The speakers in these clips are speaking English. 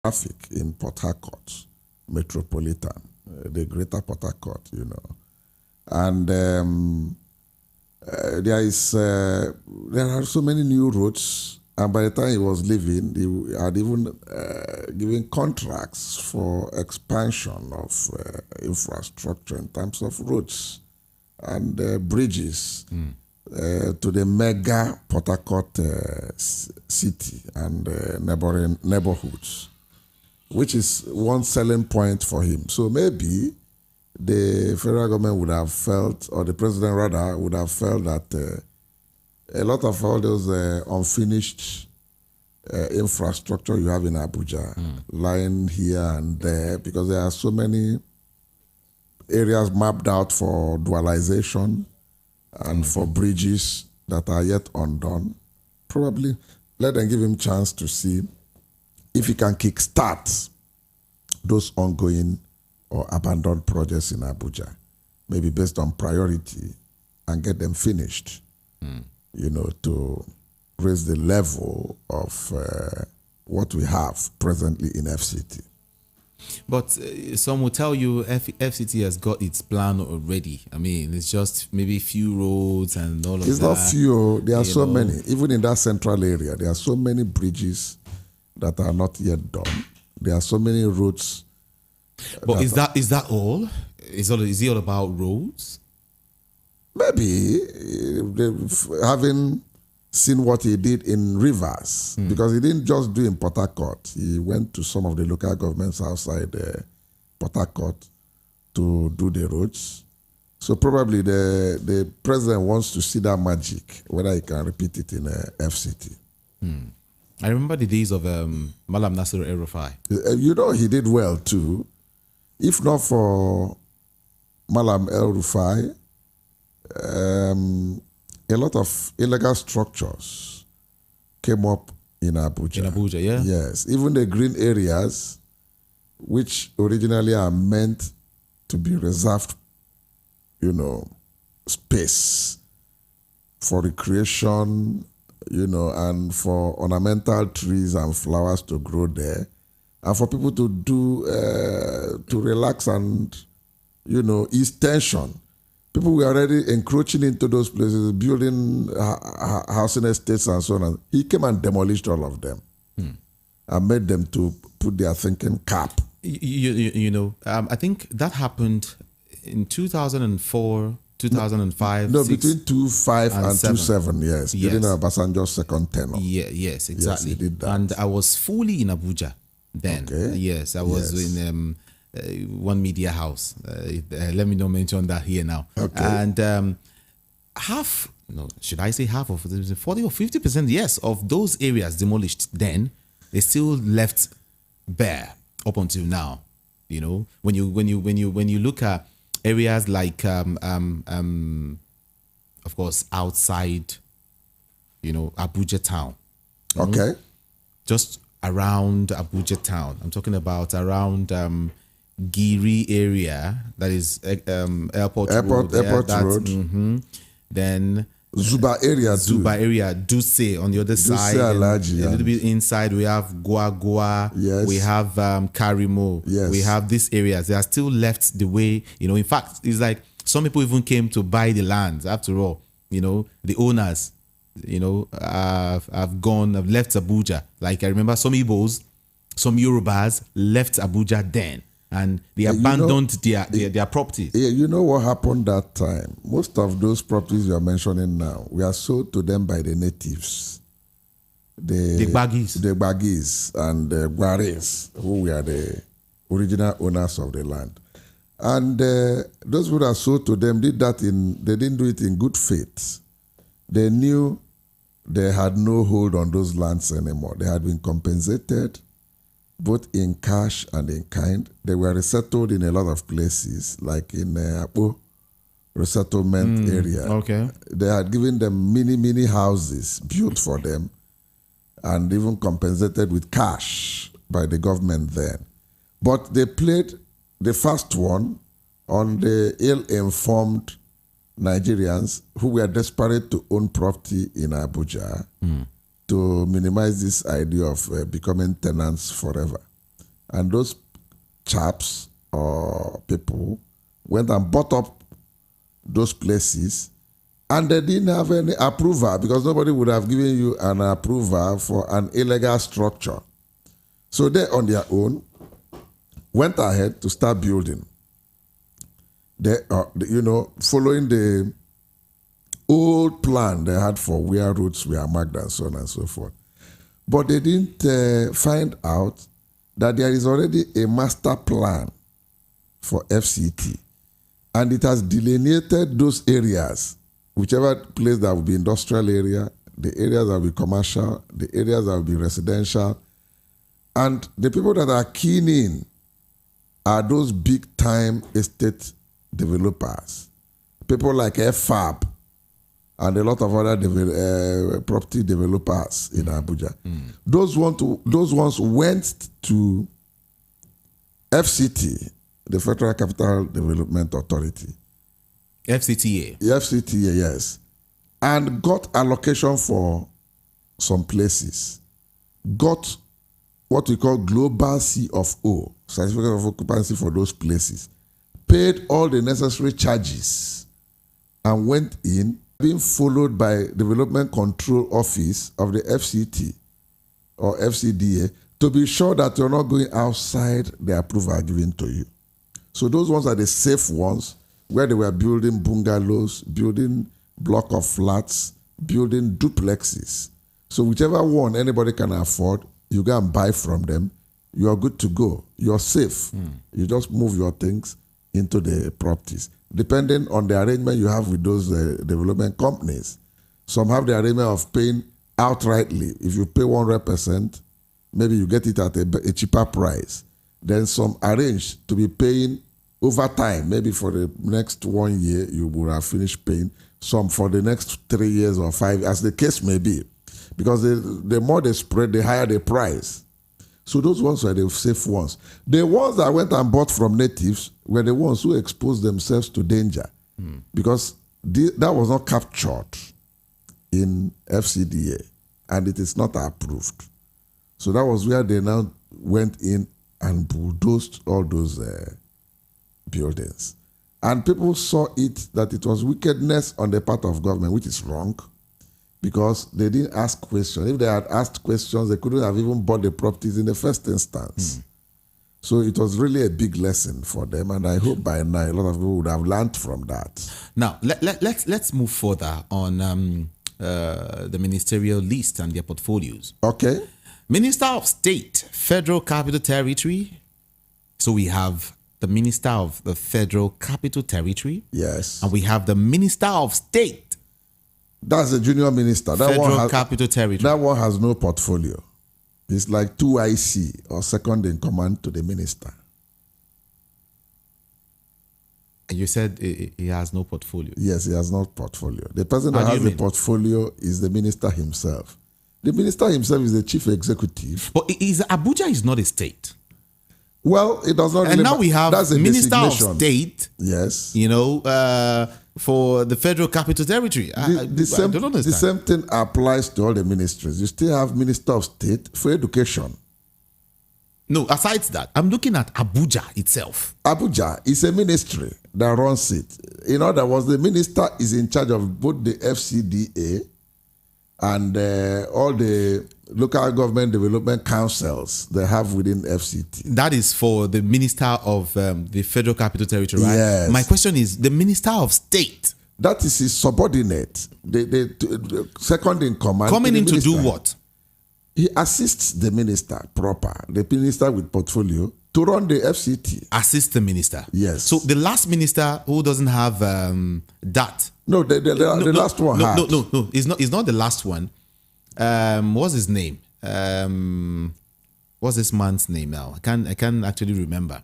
traffic in Port Harcourt metropolitan, the greater Port Harcourt, and there are so many new roads. And by the time he was leaving, he had even given contracts for expansion of infrastructure in terms of roads and bridges to the mega Port Harcourt city and neighboring neighborhoods, which is one selling point for him. So maybe the federal government would have felt, or the president rather, would have felt that a lot of all those unfinished infrastructure you have in Abuja lying here and there, because there are so many areas mapped out for dualization and for bridges that are yet undone. Probably let them give him chance to see if he can kickstart those ongoing or abandoned projects in Abuja, maybe based on priority, and get them finished. To raise the level of what we have presently in FCT. But some will tell you FCT has got its plan already. I mean, it's just maybe few roads and all of that. It's not few. There are so many. Even in that central area, there are so many bridges that are not yet done. There are so many roads. But is that all? Is it all about roads? Maybe having seen what he did in Rivers, because he didn't just do in Port Harcourt. He went to some of the local governments outside Port Harcourt to do the roads. So probably the president wants to see that magic, whether he can repeat it in FCT. I remember the days of Malam Nasir El-Rufai. He did well too. If not for Malam El-Rufai, a lot of illegal structures came up in Abuja. In Abuja, yeah? Yes. Even the green areas, which originally are meant to be reserved, space for recreation, and for ornamental trees and flowers to grow there, and for people to do, to relax and, ease tension. People were already encroaching into those places, building housing estates and so on. He came and demolished all of them and made them to put their thinking cap. I think that happened in 2004, 2005. No, between 2005 and 2007, yes. During Obasanjo's second tenure. Yes, exactly. Yes, he did that. And I was fully in Abuja then. Okay. Yes, I was in one media house. Let me not mention that here now. Okay. And should I say half of 40 or 50%? Yes, of those areas demolished then, they still left bare up until now. When you look at areas like of course outside, Abuja town. Okay. Just around Abuja town. I'm talking about around Giri area, that is Airport Road. Then Zuba area, Duse on the other side. Alaji, a little bit inside, we have Gua. Yes. We have Karimo. Yes. We have these areas. They are still left the way, in fact, it's like some people even came to buy the lands. After all, the owners, have left Abuja. Like I remember some Igbos, some Yorubas left Abuja then. And they abandoned their properties. Yeah, you know what happened that time? Most of those properties you are mentioning now were sold to them by the natives. The Bagis and the Guares, who were the original owners of the land. And those who are sold to them they didn't do it in good faith. They knew they had no hold on those lands anymore. They had been compensated both in cash and in kind. They were resettled in a lot of places, like in Apo resettlement area. Okay. They had given them many houses built for them and even compensated with cash by the government then. But they played the first one on the ill-informed Nigerians who were desperate to own property in Abuja to minimize this idea of becoming tenants forever. And those chaps or people went and bought up those places, and they didn't have any approval, because nobody would have given you an approval for an illegal structure. So they, on their own, went ahead to start building. They, following the old plan they had for where roads were marked and so on and so forth. But they didn't find out that there is already a master plan for FCT, and it has delineated those areas, whichever place that will be industrial area, the areas that will be commercial, the areas that will be residential, and the people that are keen in are those big-time estate developers, people like FAB and a lot of other property developers in Abuja. Those ones went to FCT, the Federal Capital Development Authority. FCTA. FCTA, yes. And got allocation for some places. Got what we call global C of O, certificate of occupancy for those places. Paid all the necessary charges and went in, being followed by Development Control Office of the FCT or FCDA to be sure that you're not going outside the approval given to you. So those ones are the safe ones, where they were building bungalows, building block of flats, building duplexes. So whichever one anybody can afford, you go and buy from them. You are good to go. You're safe. You just move your things into the properties, depending on the arrangement you have with those development companies. Some have the arrangement of paying outrightly. If you pay 100%, maybe you get it at a cheaper price. Then some arrange to be paying over time. Maybe for the next 1 year, you will have finished paying. Some for the next 3 years or 5, as the case may be. Because the more they spread, the higher the price. So those ones were the safe ones. The ones that went and bought from natives were the ones who exposed themselves to danger, because that was not captured in FCDA, and it is not approved. So that was where they now went in and bulldozed all those buildings. And people saw it that it was wickedness on the part of government, which is wrong, because they didn't ask questions. If they had asked questions, they couldn't have even bought the properties in the first instance. So it was really a big lesson for them, and I hope by now a lot of people would have learned from that. Now, let's move further on the ministerial list and their portfolios. Okay. Minister of State, Federal Capital Territory. So we have the Minister of the Federal Capital Territory. Yes. And we have the Minister of State. That's the junior minister. Federal Capital Territory. That one has no portfolio. It's like 2IC or second in command to the minister. And you said he has no portfolio. Yes, he has no portfolio. The person that has the portfolio is the minister himself. The minister himself is the chief executive. But Abuja is not a state. Well, it does not. And now we have Minister of State. Yes. For the Federal Capital Territory. I don't understand. The same thing applies to all the ministries. You still have Minister of State for Education. No, aside that, I'm looking at Abuja itself. Abuja is a ministry that runs it. In other words, the minister is in charge of both the FCDA and all the local government development councils they have within FCT. That is for the Minister of the Federal Capital Territory, right? Yes. My question is, the Minister of State. That is his subordinate, the second in command. Coming in to do what? He assists the minister proper, the minister with portfolio, to run the FCT. Assist the minister? Yes. So the last minister who doesn't have that. No, the last one had. No, it's not the last one. What's his name? What's this man's name now? I can't actually remember.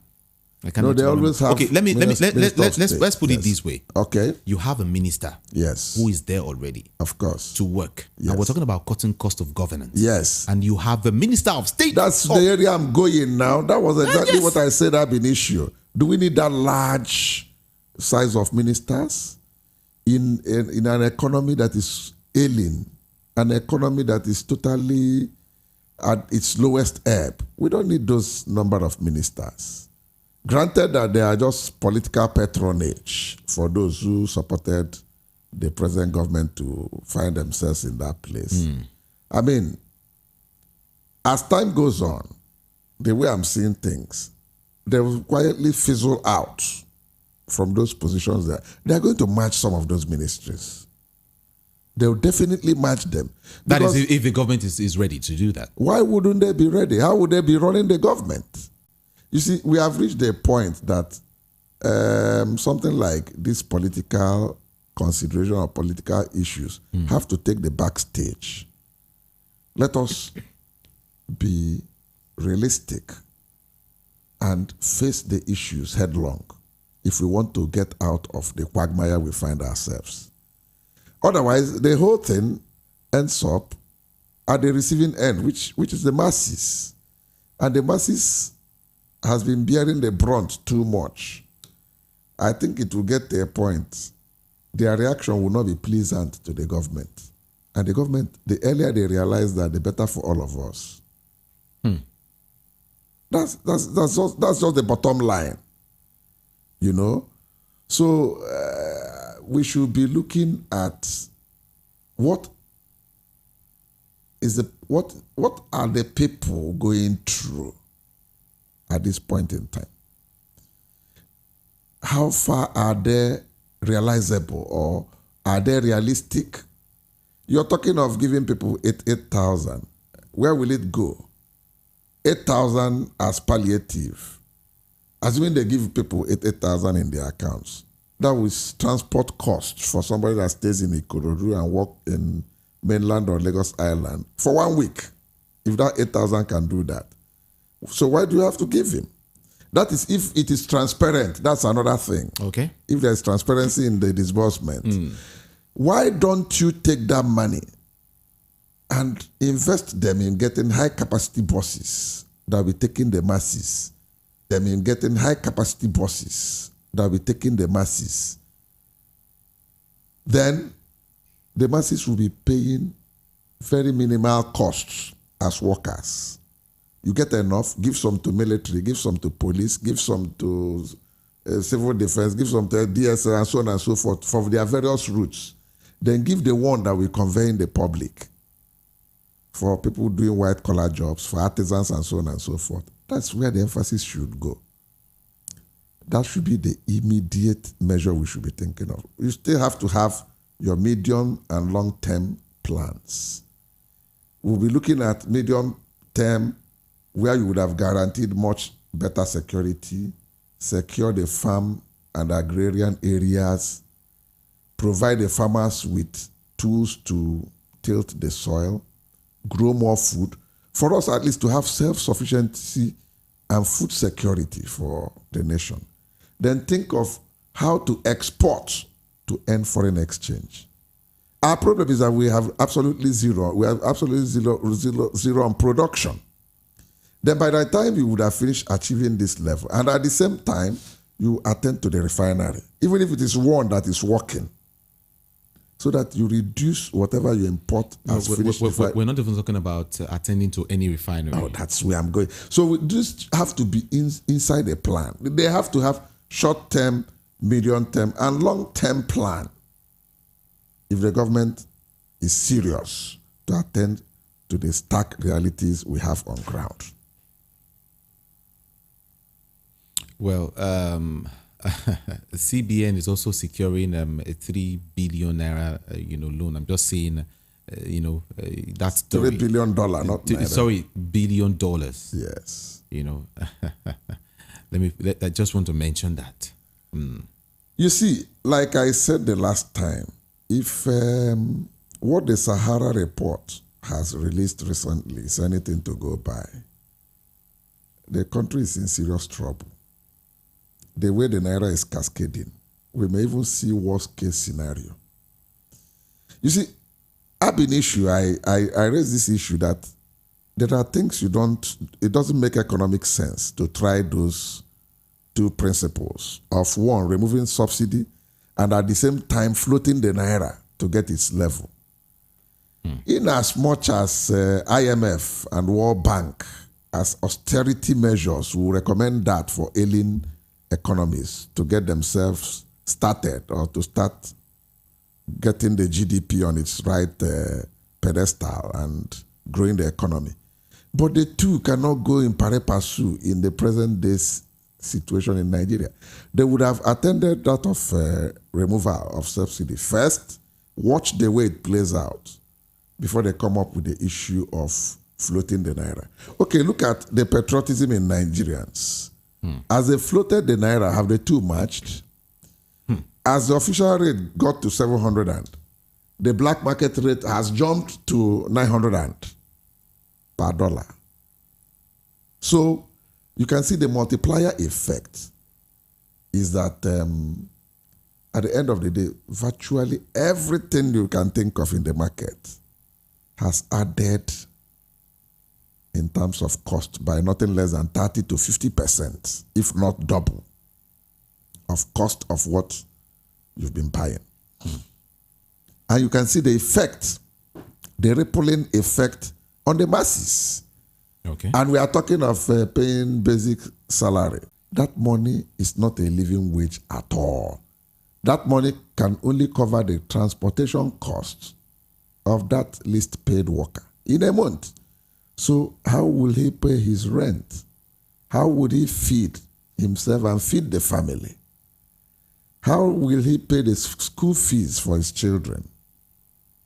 They always have. Okay, let's put it this way. Okay. You have a minister. Yes. Who is there already. Of course. To work. Yes. And we're talking about cutting cost of governance. Yes. And you have the Minister of State. That's the area I'm going now. That was exactly what I said have been issue. Do we need that large size of ministers in an economy that is ailing, an economy that is totally at its lowest ebb. We don't need those number of ministers. Granted that they are just political patronage for those who supported the present government to find themselves in that place. I mean, as time goes on, the way I'm seeing things, they will quietly fizzle out from those positions there. They're going to match some of those ministries. They'll definitely match them. That is if the government is ready to do that. Why wouldn't they be ready? How would they be running the government? You see, we have reached a point that something like this political consideration or political issues have to take the backstage. Let us be realistic and face the issues headlong if we want to get out of the quagmire we find ourselves. Otherwise, the whole thing ends up at the receiving end, which is the masses. And the masses has been bearing the brunt too much. I think it will get to a point, their reaction will not be pleasant to the government. And the government, the earlier they realize that, the better for all of us. That's just the bottom line, you know. So we should be looking at what are the people going through at this point in time. How far are they realizable, or are they realistic? You're talking of giving people 8,000. Where will it go? 8,000 as palliative. Assuming they give people 8,000 in their accounts, that was transport costs for somebody that stays in Ikorodu and work in mainland or Lagos Island for 1 week. If that 8,000 can do that. So why do you have to give him? That is if it is transparent. That's another thing. Okay. If there's transparency in the disbursement. Why don't you take that money and invest them in getting high-capacity buses that will be taking the masses? Them in getting high-capacity buses that will be taking the masses. Then the masses will be paying very minimal costs as workers. You get enough, give some to military, give some to police, give some to civil defense, give some to DSL and so on and so forth for their various routes. Then give the one that will convey in the public for people doing white-collar jobs, for artisans and so on and so forth. That's where the emphasis should go. That should be the immediate measure we should be thinking of. You still have to have your medium and long-term plans. We'll be looking at medium-term where you would have guaranteed much better security, secure the farm and agrarian areas, provide the farmers with tools to tilt the soil, grow more food, for us at least to have self-sufficiency and food security for the nation. Then think of how to export to earn foreign exchange. Our problem is that we have absolutely zero. We have absolutely zero on production. Then by the time you would have finished achieving this level, and at the same time, you attend to the refinery, even if it is one that is working, so that you reduce whatever you import as finished. We're not even talking about attending to any refinery. Oh, that's where I'm going. So we just have to be inside a plan. They have to have short-term, medium-term, and long-term plan if the government is serious to attend to the stark realities we have on ground. Well, CBN is also securing a 3 billion naira, loan. I'm just saying, that's $3 billion, not naira. Sorry, $1 billion. Yes. I just want to mention that. You see, like I said the last time, if what the Sahara report has released recently is anything to go by, the country is in serious trouble. The way the naira is cascading, we may even see worst case scenario. You see, ab initio, I raise this issue that there are things it doesn't make economic sense to try those two principles of one, removing subsidy, and at the same time floating the naira to get its level. In as much as IMF and World Bank as austerity measures will recommend that for ailing economies to get themselves started or to start getting the GDP on its right pedestal and growing the economy. But the two cannot go in pari passu in the present day's situation in Nigeria. They would have attended that of removal of subsidy. First, watch the way it plays out before they come up with the issue of floating the naira. Okay, look at the patriotism in Nigerians. As they floated the naira, have the two matched? As the official rate got to 700 and the black market rate has jumped to 900 and per dollar. So you can see the multiplier effect is that at the end of the day, virtually everything you can think of in the market has added in terms of cost by nothing less than 30 to 50%, if not double, of cost of what you've been buying. And you can see the effect, the rippling effect on the masses. Okay. And we are talking of paying basic salary. That money is not a living wage at all. That money can only cover the transportation costs of that least paid worker in a month. So how will he pay his rent? How would he feed himself and feed the family? How will he pay the school fees for his children?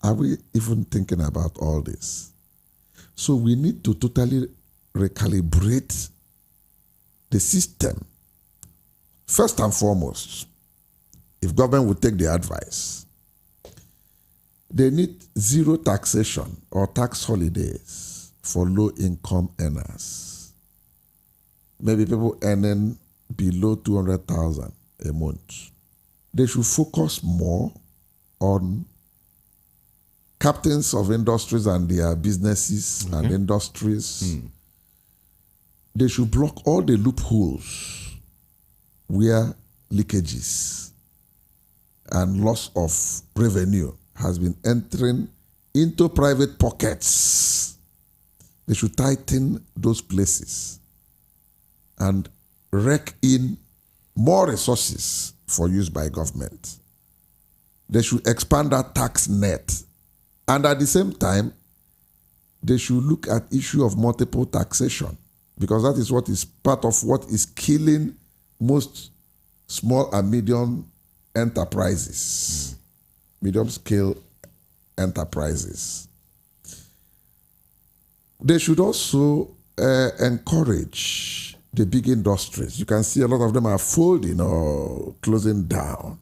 Are we even thinking about all this? So we need to totally recalibrate the system. First and foremost, if government would take the advice, they need zero taxation or tax holidays for low-income earners. Maybe people earning below 200,000 a month. They should focus more on captains of industries and their businesses and industries. They should block all the loopholes where leakages and loss of revenue has been entering into private pockets. They should tighten those places and rake in more resources for use by government. They should expand that tax net. And at the same time, they should look at issue of multiple taxation, because that is what is part of what is killing most small and medium enterprises, medium scale enterprises. They should also encourage the big industries. You can see a lot of them are folding or closing down.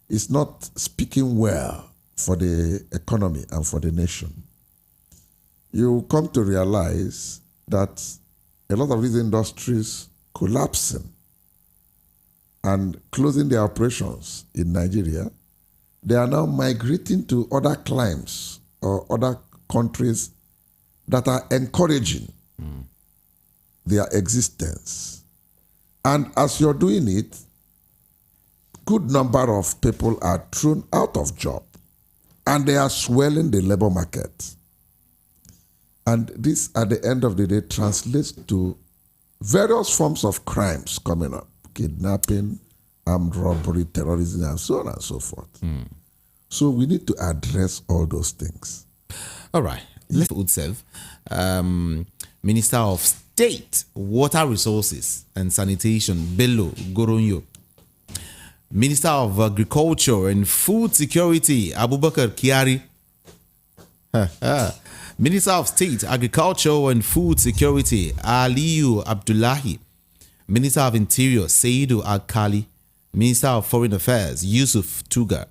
It's not speaking well for the economy and for the nation. You come to realize that a lot of these industries collapsing and closing their operations in Nigeria, they are now migrating to other climes or other countries that are encouraging their existence. And as you're doing it, good number of people are thrown out of job and they are swelling the labor market. And this, at the end of the day, translates to various forms of crimes coming up: kidnapping, armed robbery, terrorism, and so on and so forth. So we need to address all those things. All right. Let's Utsev, Minister of State, Water Resources and Sanitation, Bello Goronyo. Minister of Agriculture and Food Security, Abubakar Kyari. Minister of State, Agriculture and Food Security, Aliyu Abdullahi. Minister of Interior, Saidu Al-Khali. Minister of Foreign Affairs, Yusuf Tuga.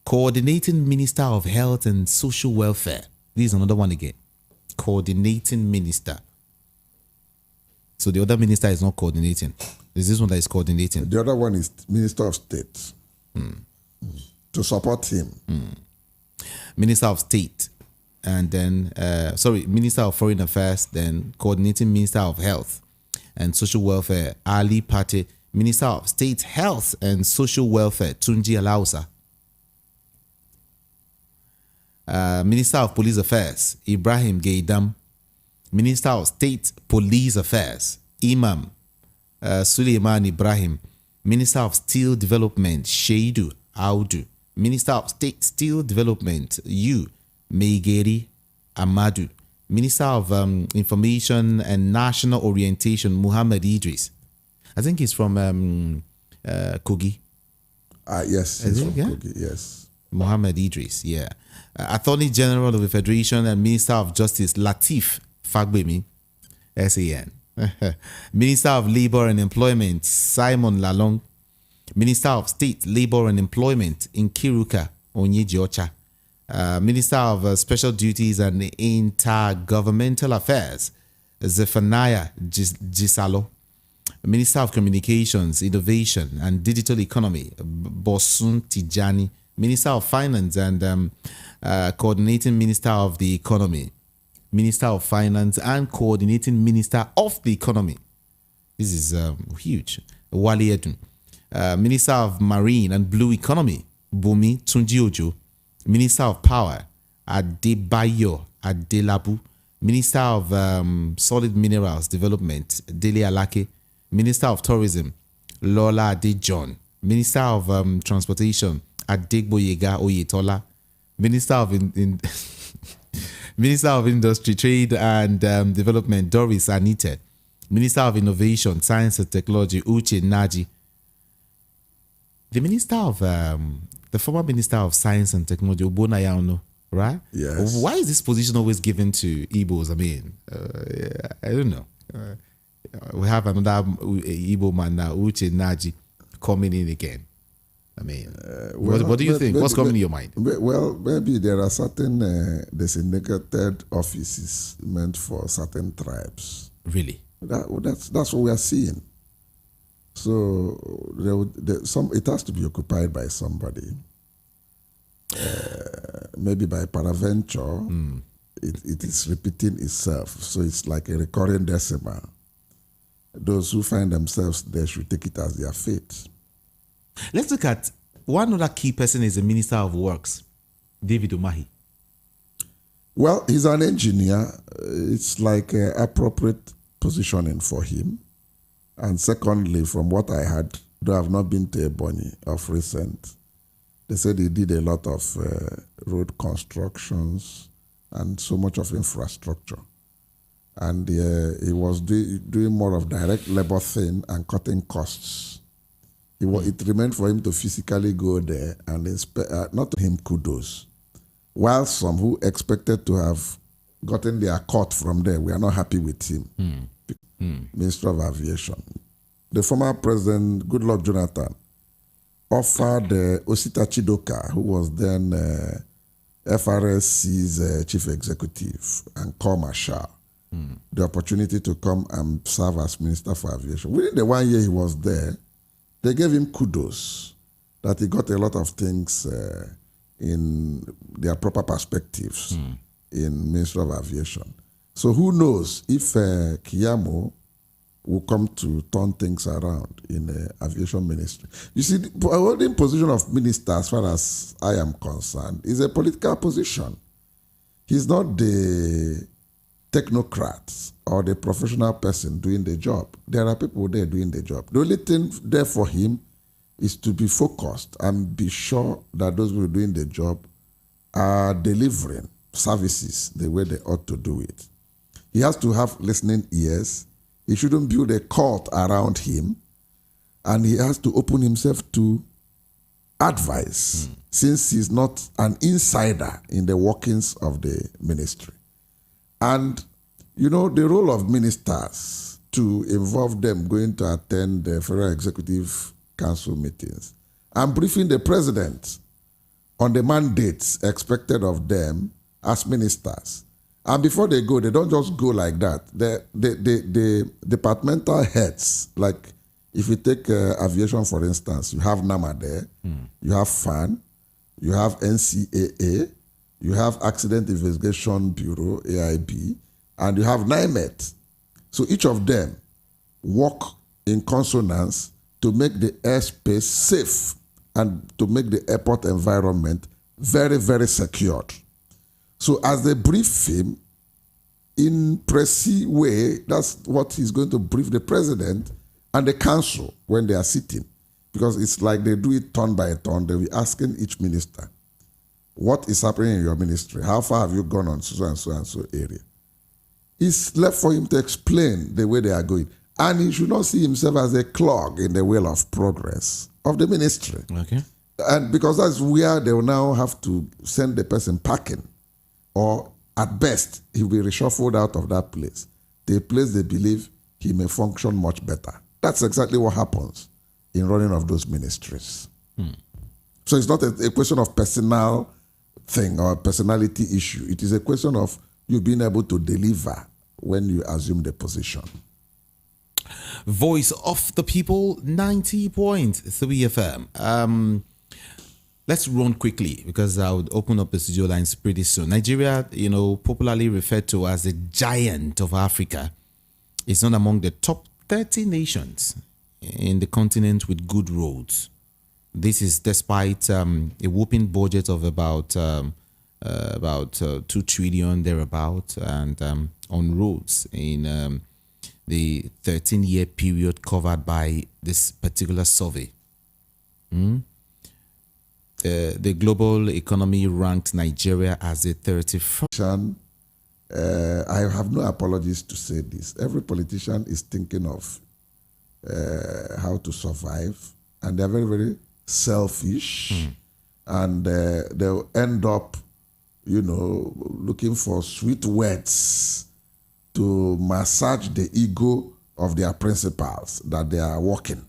Coordinating Minister of Health and Social Welfare. This is another one again. Coordinating Minister. So the other minister is not coordinating. Is this one that is coordinating? The other one is Minister of State. To support him. Minister of State. And then, Minister of Foreign Affairs, then coordinating Minister of Health and Social Welfare, Ali Pate. Minister of State Health and Social Welfare, Tunji Alausa. Minister of Police Affairs, Ibrahim Gaidam. Minister of State Police Affairs, Imam Suleiman Ibrahim. Minister of Steel Development, Sheidu Audu. Minister of State Steel Development, Meigeri Amadu. Minister of Information and National Orientation, Muhammad Idris. I think he's from Kogi. Yes, he's from Kogi, yes. Muhammad Idris, yeah. Attorney General of the Federation and Minister of Justice, Latif Fagbemi, SAN. Minister of Labor and Employment, Simon Lalong. Minister of State, Labor and Employment, Nkiruka Onyejiocha. Minister of Special Duties and Intergovernmental Affairs, Zephaniah Gisalo. Minister of Communications, Innovation and Digital Economy, Bosun Tijani. Minister of Finance and Coordinating Minister of the Economy. Minister of Finance and Coordinating Minister of the Economy. This is huge. Wale Edun. Minister of Marine and Blue Economy, Bumi Tunjiojo. Minister of Power, Adebayo Adelabu. Minister of Solid Minerals Development, Dele Alake. Minister of Tourism, Lola Adejon. Minister of Transportation, Adegboyega Oyetola. Minister of Minister of Industry, Trade and Development, Doris Anite. Minister of Innovation, Science and Technology, Uche Naji. The Minister of the former Minister of Science and Technology, Obona Yauno, right? Yes. Why is this position always given to Igbos? I mean, I don't know. We have another Igbo man now, Uche Naji, coming in again. I mean, what do you think? What's coming in your mind? Well, maybe there are certain designated offices meant for certain tribes. Really? That's what we are seeing. So it has to be occupied by somebody. Maybe by peradventure, it is repeating itself. So it's like a recurring decimal. Those who find themselves there should take it as their fate. Let's look at one other key person is the Minister of Works, David Umahi. Well, he's an engineer. It's like appropriate positioning for him. And secondly, from what I had, though I've not been to Ebonyi of recent, they said he did a lot of road constructions and so much of infrastructure. And he was doing more of direct labor thing and cutting costs. It remained for him to physically go there and not to him kudos. While some who expected to have gotten their cut from there, we are not happy with him. Minister of Aviation. The former president, Goodluck Jonathan, offered Osita Chidoka, who was then FRSC's chief executive and corps marshal, the opportunity to come and serve as Minister for Aviation. Within the 1 year he was there, they gave him kudos that he got a lot of things in their proper perspectives in Minister of Aviation. So who knows if Kiyamo will come to turn things around in the aviation ministry. You see, the holding position of minister, as far as I am concerned, is a political position. He's not the technocrat or the professional person doing the job. There are people there doing the job. The only thing there for him is to be focused and be sure that those who are doing the job are delivering services the way they ought to do it. He has to have listening ears. He shouldn't build a cult around him. And he has to open himself to advice since he's not an insider in the workings of the ministry. And, you know, the role of ministers to involve them going to attend the Federal Executive Council meetings and briefing the president on the mandates expected of them as ministers. And before they go, they don't just go like that. The departmental heads, like if you take aviation, for instance, you have NAMA there, you have FAN, you have NCAA, you have Accident Investigation Bureau, AIB, and you have NIMET. So each of them work in consonance to make the airspace safe and to make the airport environment very, very secured. So as they brief him, in précis way, that's what he's going to brief the president and the council when they are sitting. Because it's like they do it turn by turn. They'll be asking each minister, what is happening in your ministry? How far have you gone on so and so and so area? It's left for him to explain the way they are going. And he should not see himself as a clog in the wheel of progress of the ministry. Okay. And because that's where they will now have to send the person packing, or at best, he will be reshuffled out of that place. The place they believe he may function much better. That's exactly what happens in running of those ministries. So it's not a question of personal thing or a personality issue. It is a question of you being able to deliver when you assume the position. Voice of the People, 90.3 FM. Let's run quickly because I would open up the studio lines pretty soon. Nigeria, popularly referred to as the giant of Africa, is not among the top 30 nations in the continent with good roads. This is despite a whopping budget of about 2 trillion thereabout, and on roads in the 13-year period covered by this particular survey. The global economy ranked Nigeria as the 31st. I have no apologies to say this. Every politician is thinking of how to survive, and they're very, very selfish, and they'll end up, looking for sweet words to massage the ego of their principals that they are working,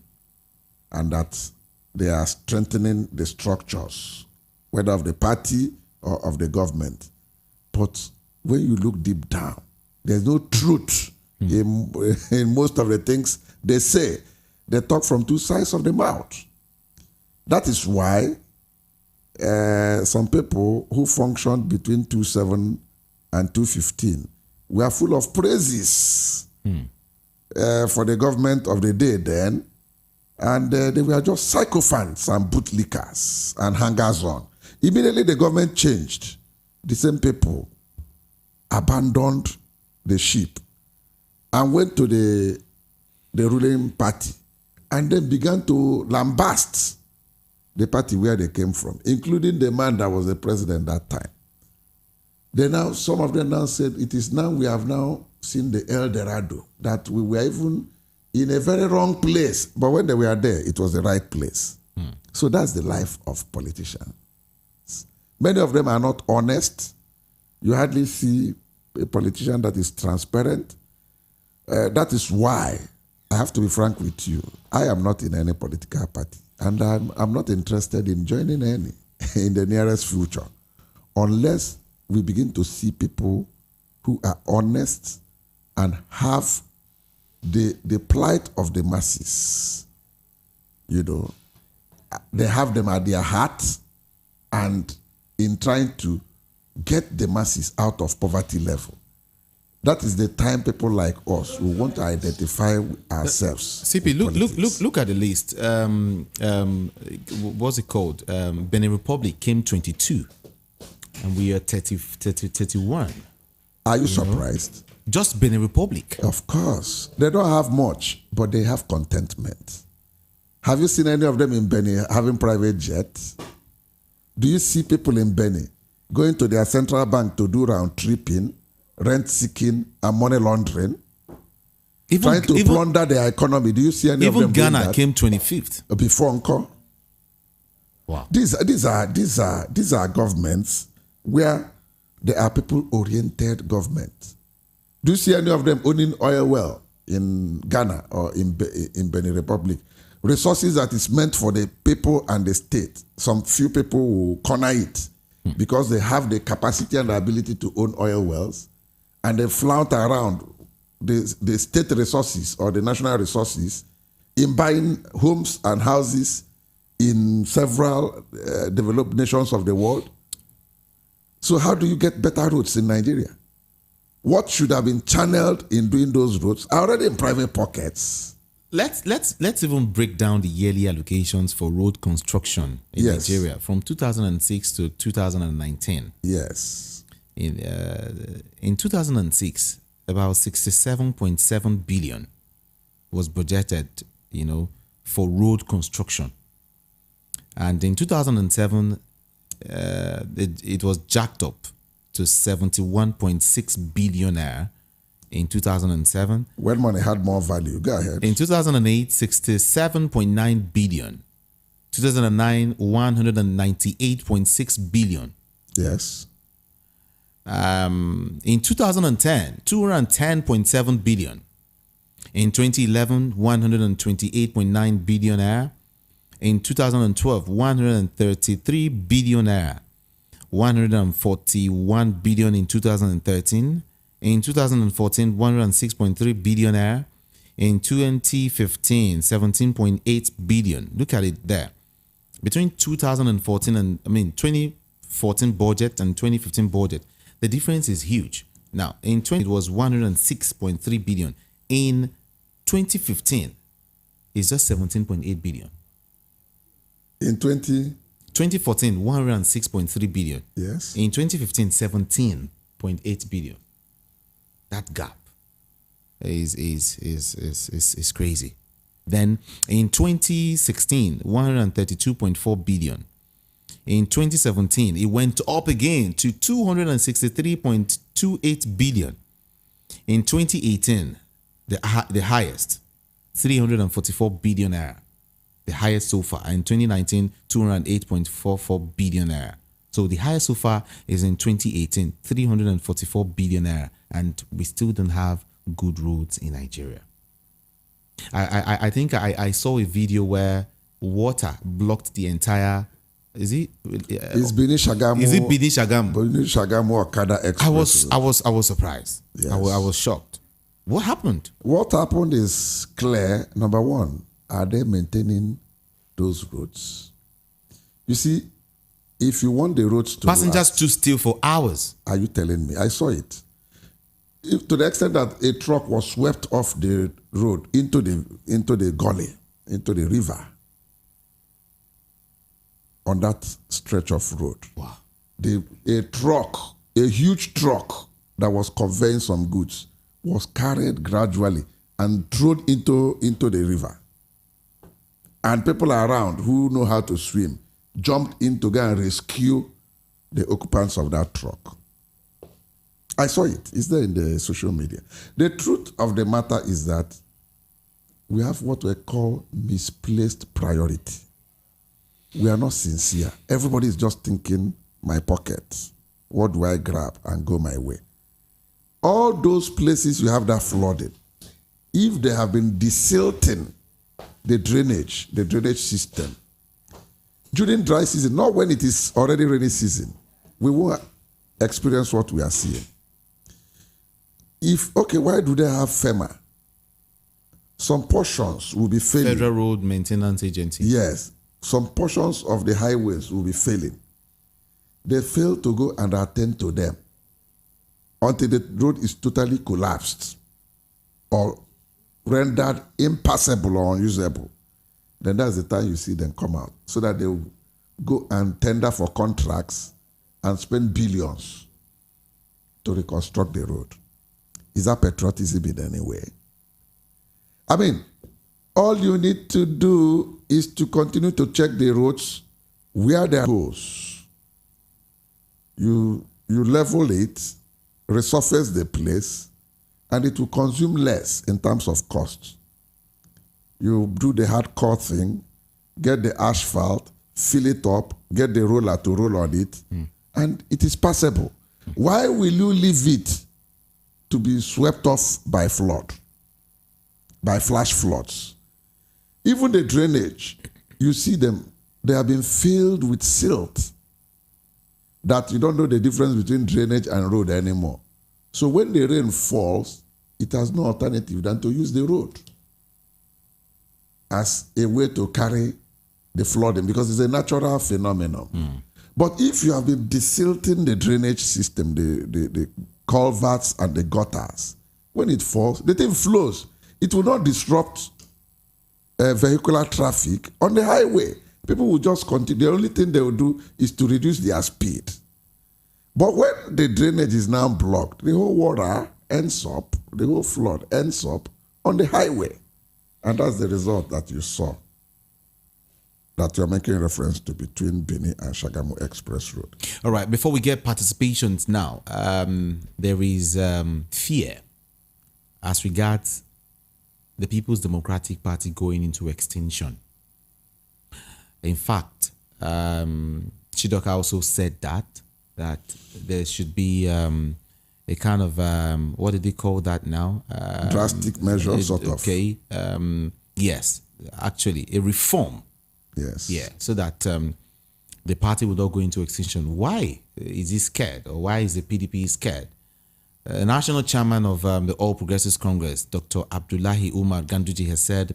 and that they are strengthening the structures, whether of the party or of the government. But when you look deep down, there's no truth in most of the things they say. They talk from two sides of the mouth. That is why some people who functioned between 2007 and 2015 were full of praises for the government of the day then, and they were just sycophants and bootlickers and hangers-on. Immediately the government changed. The same people abandoned the ship and went to the ruling party, and then began to lambast the party where they came from, including the man that was the president that time. Some of them now said, it is now we have now seen the El Dorado, that we were even in a very wrong place, but when they were there, it was the right place. So that's the life of politicians. Many of them are not honest. You hardly see a politician that is transparent. That is why I have to be frank with you. I am not in any political party, and I'm not interested in joining any in the nearest future, unless we begin to see people who are honest and have the plight of the masses. They have them at their heart, and in trying to get the masses out of poverty level. That is the time people like us who want to identify ourselves. CP, look at the list. What's it called? Benin Republic came 22, and we are 31. Are you surprised? Just Benin Republic. Of course. They don't have much, but they have contentment. Have you seen any of them in Benin having private jets? Do you see people in Benin going to their central bank to do round tripping, rent seeking, and money laundering? Trying to plunder their economy. Do you see any of them doing that? Even Ghana came 25th. Before Encore. Wow. These are governments where they are people-oriented governments. Do you see any of them owning oil well in Ghana or in Benin Republic? Resources that is meant for the people and the state. Some few people will corner it because they have the capacity and the ability to own oil wells, and they flout around the state resources or the national resources in buying homes and houses in several developed nations of the world. So how do you get better roads in Nigeria? What should have been channeled in doing those roads are already in private pockets. Let's even break down the yearly allocations for road construction in Nigeria from 2006 to 2019. Yes. In 2006, about 67.7 billion was budgeted, for road construction. And in 2007, it was jacked up to 71.6 billion naira in 2007. When money had more value. Go ahead. In 2008, 67.9 billion. 2009, 198.6 billion. Yes. In 2010, 210.7 billion. In 2011, 128.9 billion naira. In 2012, 133 billion naira. 141 billion in 2013. In 2014, 106.3 billion naira. In 2015, 17.8 billion. Look at it there. Between 2014 2014 budget and 2015 budget, the difference is huge. Now, in 20, it was 106.3 billion. In 2015, it's just 17.8 billion. In 2014, 106.3 billion. Yes. In 2015, 17.8 billion. That gap is crazy. Then in 2016, 132.4 billion. In 2017, it went up again to 263.28 billion. In 2018, the highest, 344 billion naira, the highest so far. In 2019, 208.44 billion naira. So the highest so far is in 2018, 344 billion naira, and we still don't have good roads in Nigeria. I think I saw a video where water blocked the entire. Is it? It's Benin Shagamu. Is it Benin Shagamu? Benin Shagamu Okada Express. I was surprised. Yes. I was shocked. What happened? What happened is clear. Number one, are they maintaining those roads? You see, if you want the roads to passengers stood still for hours. Are you telling me? I saw it. To the extent that a truck was swept off the road into the gully, into the river, on that stretch of road. Wow. A huge truck that was conveying some goods, was carried gradually and thrown into the river. And people around who know how to swim jumped in to go and rescue the occupants of that truck. I saw it. It's there in the social media. The truth of the matter is that we have what we call misplaced priority. We are not sincere. Everybody is just thinking, my pocket. What do I grab and go my way? All those places you have that flooding, if they have been desilting the drainage system, during dry season, not when it is already rainy season, we won't experience what we are seeing. Why do they have FEMA? Some portions will be failing. Federal Road Maintenance Agency. Yes. Some portions of the highways will be failing. They fail to go and attend to them until the road is totally collapsed or rendered impassable or unusable. Then that's the time you see them come out, so that they will go and tender for contracts and spend billions to reconstruct the road. Is that patriotism in any way? I mean, all you need to do is to continue to check the roads where there are holes. You level it, resurface the place, and it will consume less in terms of cost. You do the hardcore thing, get the asphalt, fill it up, get the roller to roll on it, and it is passable. Why will you leave it to be swept off by flood, by flash floods? Even the drainage, you see them, they have been filled with silt that you don't know the difference between drainage and road anymore. So when the rain falls, it has no alternative than to use the road as a way to carry the flooding, because it's a natural phenomenon. But if you have been desilting the drainage system, the culverts and the gutters, when it falls, the thing flows. It will not disrupt vehicular traffic on the highway. People will just continue. The only thing they will do is to reduce their speed. But when the drainage is now blocked, the whole water ends up, the whole flood ends up on the highway. And that's the result that you saw, that you're making reference to between Benin and Shagamu Express Road. All right, before we get participations now, there is fear as regards the People's Democratic Party going into extinction. In fact, Chidoka also said that there should be a kind of, what did they call that now? Drastic measure, sort of. Okay, yes, actually, a reform. Yes. Yeah, so that the party will not go into extinction. Why is he scared, or why is the PDP scared? National chairman of the All Progressives Congress, Dr. Abdullahi Umar Ganduje, has said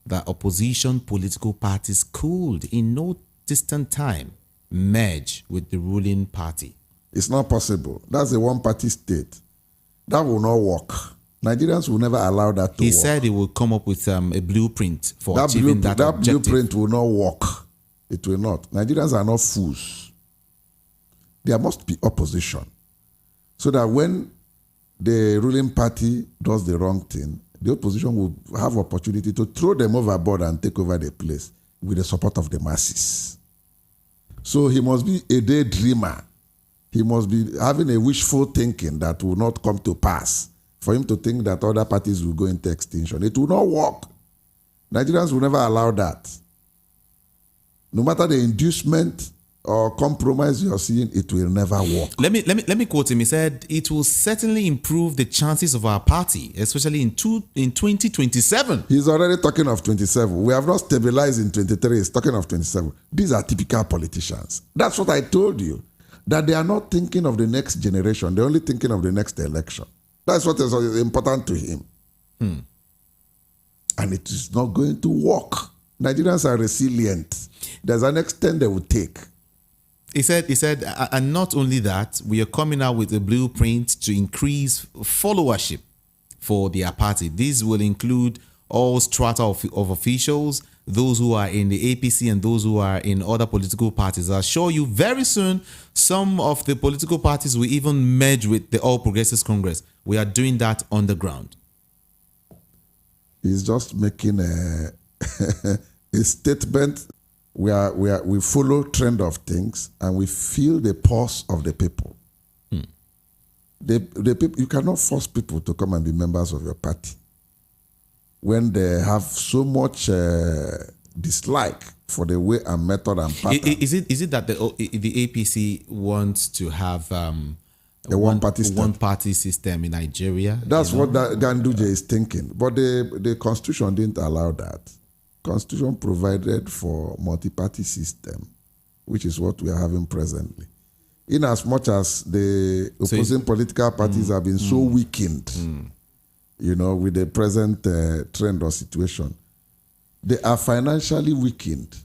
that opposition political parties could, in no distant time, merge with the ruling party. It's not possible. That's a one-party state. That will not work. Nigerians will never allow that to work. He said he will come up with a blueprint for that achieving that objective. Blueprint will not work. It will not. Nigerians are not fools. There must be opposition, so that when the ruling party does the wrong thing, the opposition will have opportunity to throw them overboard and take over the place with the support of the masses. So he must be a daydreamer. He must be having a wishful thinking that will not come to pass for him to think that other parties will go into extinction. It will not work. Nigerians will never allow that. No matter the inducement or compromise you're seeing, it will never work. Let me quote him. He said, "It will certainly improve the chances of our party, especially in 2027. He's already talking of 27. We have not stabilized in 23. He's talking of 27. These are typical politicians. That's what I told you, that they are not thinking of the next generation. They're only thinking of the next election. That's what is important to him. And it is not going to work. Nigerians are resilient. There's an extent they will take. He said, and not only that, we are coming out with a blueprint to increase followership for their party. This will include all strata of officials, those who are in the APC and those who are in other political parties. I'll show you very soon some of the political parties will even merge with the All Progressives Congress. We are doing that on the ground." He's just making a statement. We follow trend of things and we feel the pulse of the people. The people, you cannot force people to come and be members of your party when they have so much dislike for the way and method and pattern. Is it that the APC wants to have a one-party system in Nigeria? That's what Ganduje is thinking. But the Constitution didn't allow that. Constitution provided for multi-party system, which is what we are having presently. In as much as the opposing political parties have been so weakened, with the present trend or situation, they are financially weakened.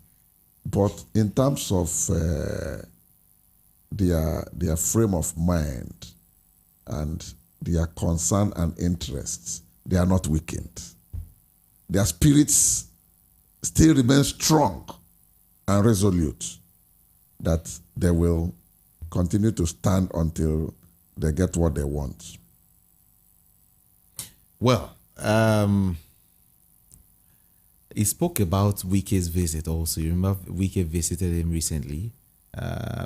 But in terms of their frame of mind and their concern and interests, they are not weakened. Their spirits still remain strong and resolute, that they will continue to stand until they get what they want. Well, he spoke about Wike's visit also. You remember Wike visited him recently.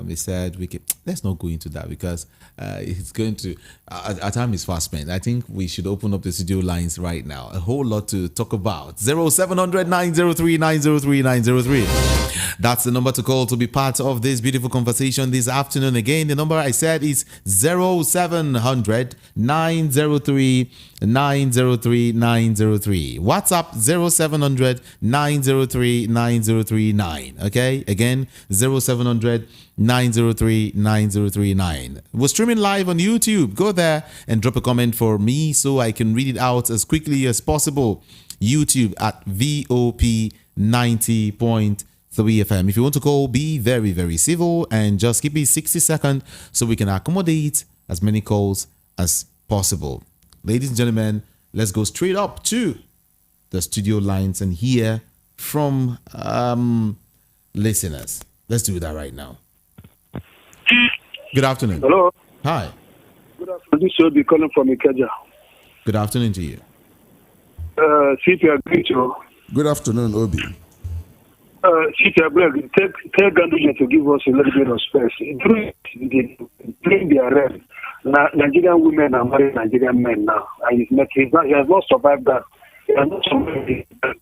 He said, "Wike, let's not go into that because it's going to, our time is fast spent. I think we should open up the studio lines right now. A whole lot to talk about. 0700 903 903 903. That's the number to call to be part of this beautiful conversation this afternoon. Again, the number I said is 0700 903 903 903. WhatsApp 0700 903 9039. Okay, again 0700 903 9039. We're streaming live on YouTube. Go there and drop a comment for me so I can read it out as quickly as possible. YouTube at VOP 90.3 FM. If you want to call, be very, very civil and just keep it 60 seconds so we can accommodate as many calls as possible. Ladies and gentlemen, let's go straight up to the studio lines and hear from listeners. Let's do that right now. Good afternoon. Hello. Hi. Good afternoon. This will be calling from Ikeja. Good afternoon to you. CP, I greet you. Good afternoon, Obi. CP, I beg, tell Ganduje to give us a little bit of space. During the arrest, Nigerian women are marrying Nigerian men now. And he has not survived that. He has not survived that.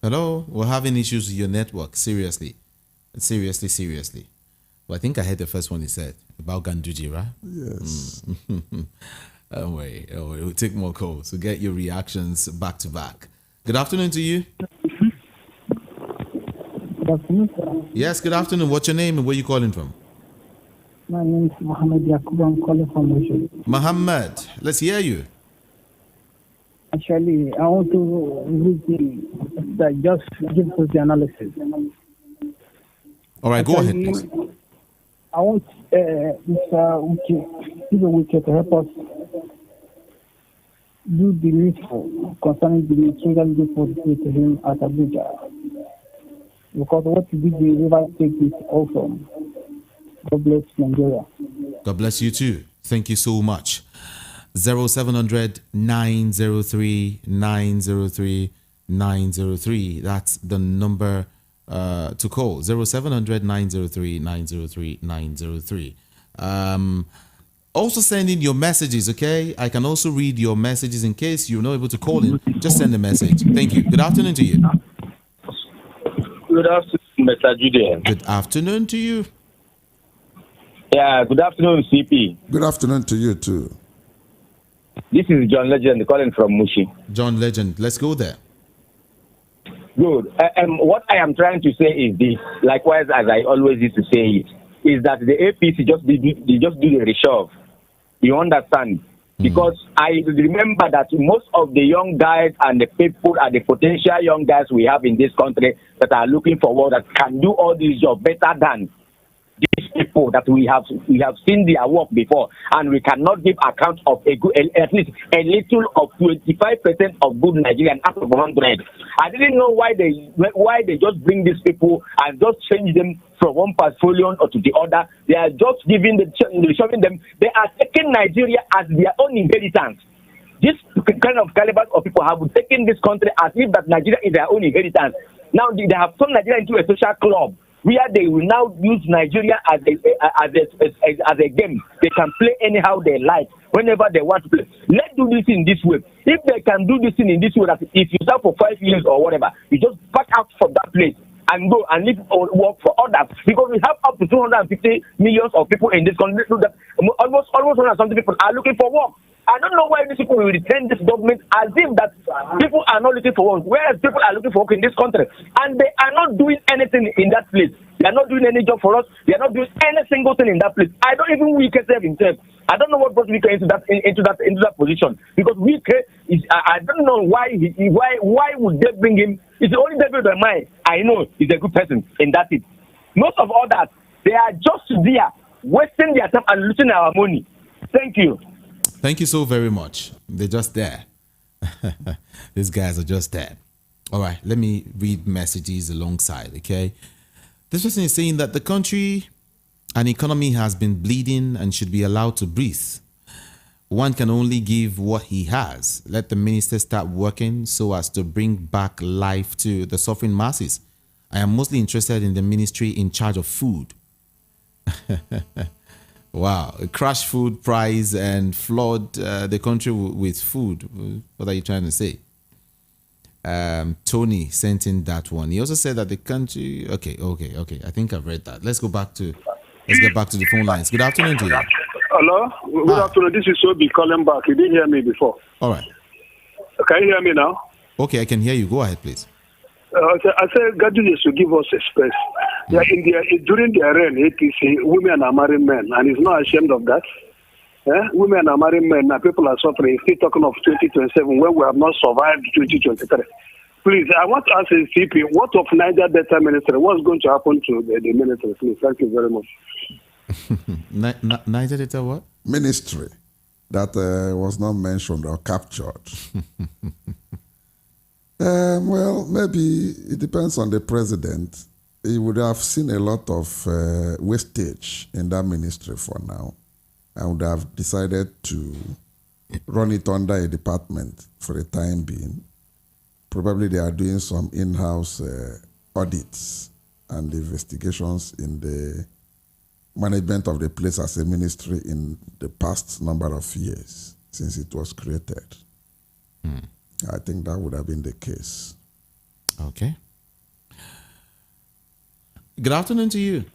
Hello? We're having issues with your network. Seriously. Well, I think I heard the first one he said about Ganduje, right? Yes. Don't worry. We'll take more calls. We'll get your reactions back to back. Good afternoon to you. Good afternoon, sir. Yes, good afternoon. What's your name and where you calling from? My name is Mohammed Yakub. I'm calling from Mosul. Mohammed, let's hear you. Actually, I want to read just give us the analysis. All right, go ahead, please. I want Mr. Wike to help us do the needful concerning the children before to him at Abuja. Because what did the river take is also. God bless Nigeria. God bless you too. Thank you so much. 0700 903 903 903. That's the number to call. 0700 903 903 903. Also send in your messages, okay? I can also read your messages in case you're not able to call in. Just send a message. Thank you. Good afternoon to you. Good afternoon, Mr. Judean. Good afternoon to you. Yeah, good afternoon, CP. Good afternoon to you too. This is John Legend calling from Mushi. John Legend, let's go there. Good. What I am trying to say is this, likewise as I always used to say it, is that the APC just do the reshove. You understand? Because I remember that most of the young guys and the people and the potential young guys we have in this country that are looking for work that can do all these jobs better than these people that we have seen their work before, and we cannot give account of at least a little of 25% of good Nigerian out of 100. I didn't know why they just bring these people and just change them from one portfolio or to the other. They are just showing them they are taking Nigeria as their own inheritance. This kind of caliber of people have taken this country as if that Nigeria is their own inheritance. Now they have turned Nigeria into a social club, where they will now use Nigeria as a game. They can play anyhow they like, whenever they want to play. Let's do this in this way. If they can do this in this way, that if you serve for 5 years or whatever, you just back out from that place and go and live or work for others. Because we have up to 250 millions of people in this country. Almost 100 people are looking for work. I don't know why these people will return this government as if that people are not looking for work, whereas people are looking for work in this country. And they are not doing anything in that place. They are not doing any job for us. They are not doing any single thing in that place. I don't even Wike himself. I don't know what brought Wike into that position. Because Wike is, I don't know why would they bring him. It's the only devil in mind I know is a good person in that it. Most of all that, they are just there, wasting their time and losing our money. Thank you. Thank you so very much. They're just there. These guys are just there. All right, let me read messages alongside, okay? This person is saying that the country and economy has been bleeding and should be allowed to breathe. One can only give what he has. Let the minister start working so as to bring back life to the suffering masses. I am mostly interested in the ministry in charge of food. Wow, crash food price and flood the country with food. What are you trying to say? Tony sent in that one. He also said that the country. Okay. I think I've read that. Let's get back to the phone lines. Good afternoon to you. Hello. Good afternoon. This is Obi calling back. You didn't hear me before. All right. Can you hear me now? Okay, I can hear you. Go ahead, please. I said Ganduje should give us a space. Yeah, during the reign, APC, women are marrying men, and he's not ashamed of that. Women are marrying men, and people are suffering. Still talking of 2027 when we have not survived 2023. Please, I want to ask the CP, what of Niger Delta Ministry? What's going to happen to the ministry? Please, thank you very much. Niger Delta what? Ministry that was not mentioned or captured. Well, maybe it depends on the president. He would have seen a lot of wastage in that ministry for now, and would have decided to run it under a department for the time being. Probably they are doing some in-house audits and investigations in the management of the place as a ministry in the past number of years since it was created. I think that would have been the case. Okay. Good afternoon to you.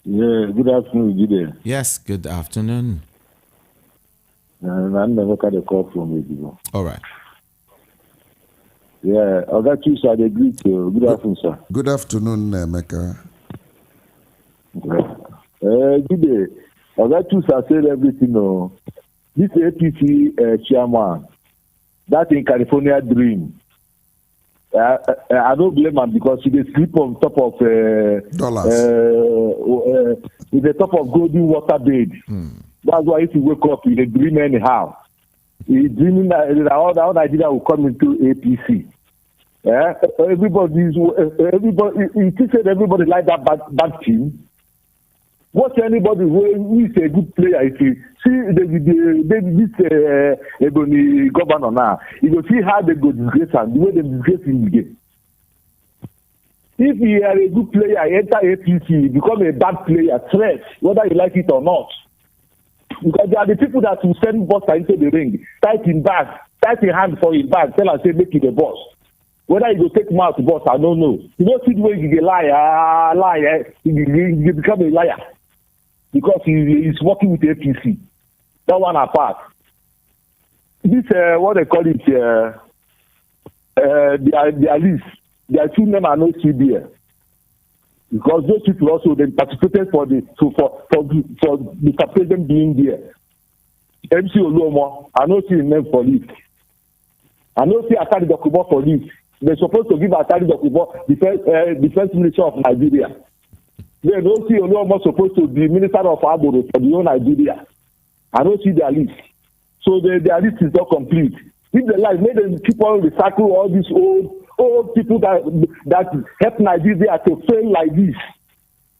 Yeah, good afternoon, Jide. Yes, good afternoon. I never got a call from you. All right. Yeah, I got you, sir. I agree to you. Good afternoon, sir. Good afternoon, Mecca. Jide, I got you, sir. Said everything. No, this APC chairman, that in California dream. I don't blame him because he dey sleep on top of dollars. In the top of golden water bed. That's why if you wake up, he dey dream anyhow. He dreaming that all Nigeria will come into APC. Everybody, he said everybody like that bad team. Watch anybody who is a good player. If you see this Ebony governor now, you go see how they go disgrace him, the way they disgrace him again. If you are a good player, enter APC, you become a bad player, threat, whether you like it or not. Because there are the people that will send Buster into the ring, tight in hand for his bag, tell and say make it the boss. Whether you go take him out to boss, I don't know. You don't see the way you lie, you become a liar. Because he is working with APC. That one apart. This, what they call it, their list, their two names are not CBA. Because those people also, they participated for the president being there. MC Oluomo, I don't see his name for list. I don't see Atari Dokubo for list. They're supposed to give Atari Dokubo defense minister of Nigeria. They don't see Oluomo supposed to be minister of Aboro for the whole Nigeria. I don't see their list. So their list is not complete. If they like, make them keep on recycle all these old people that help Nigeria to fail like this.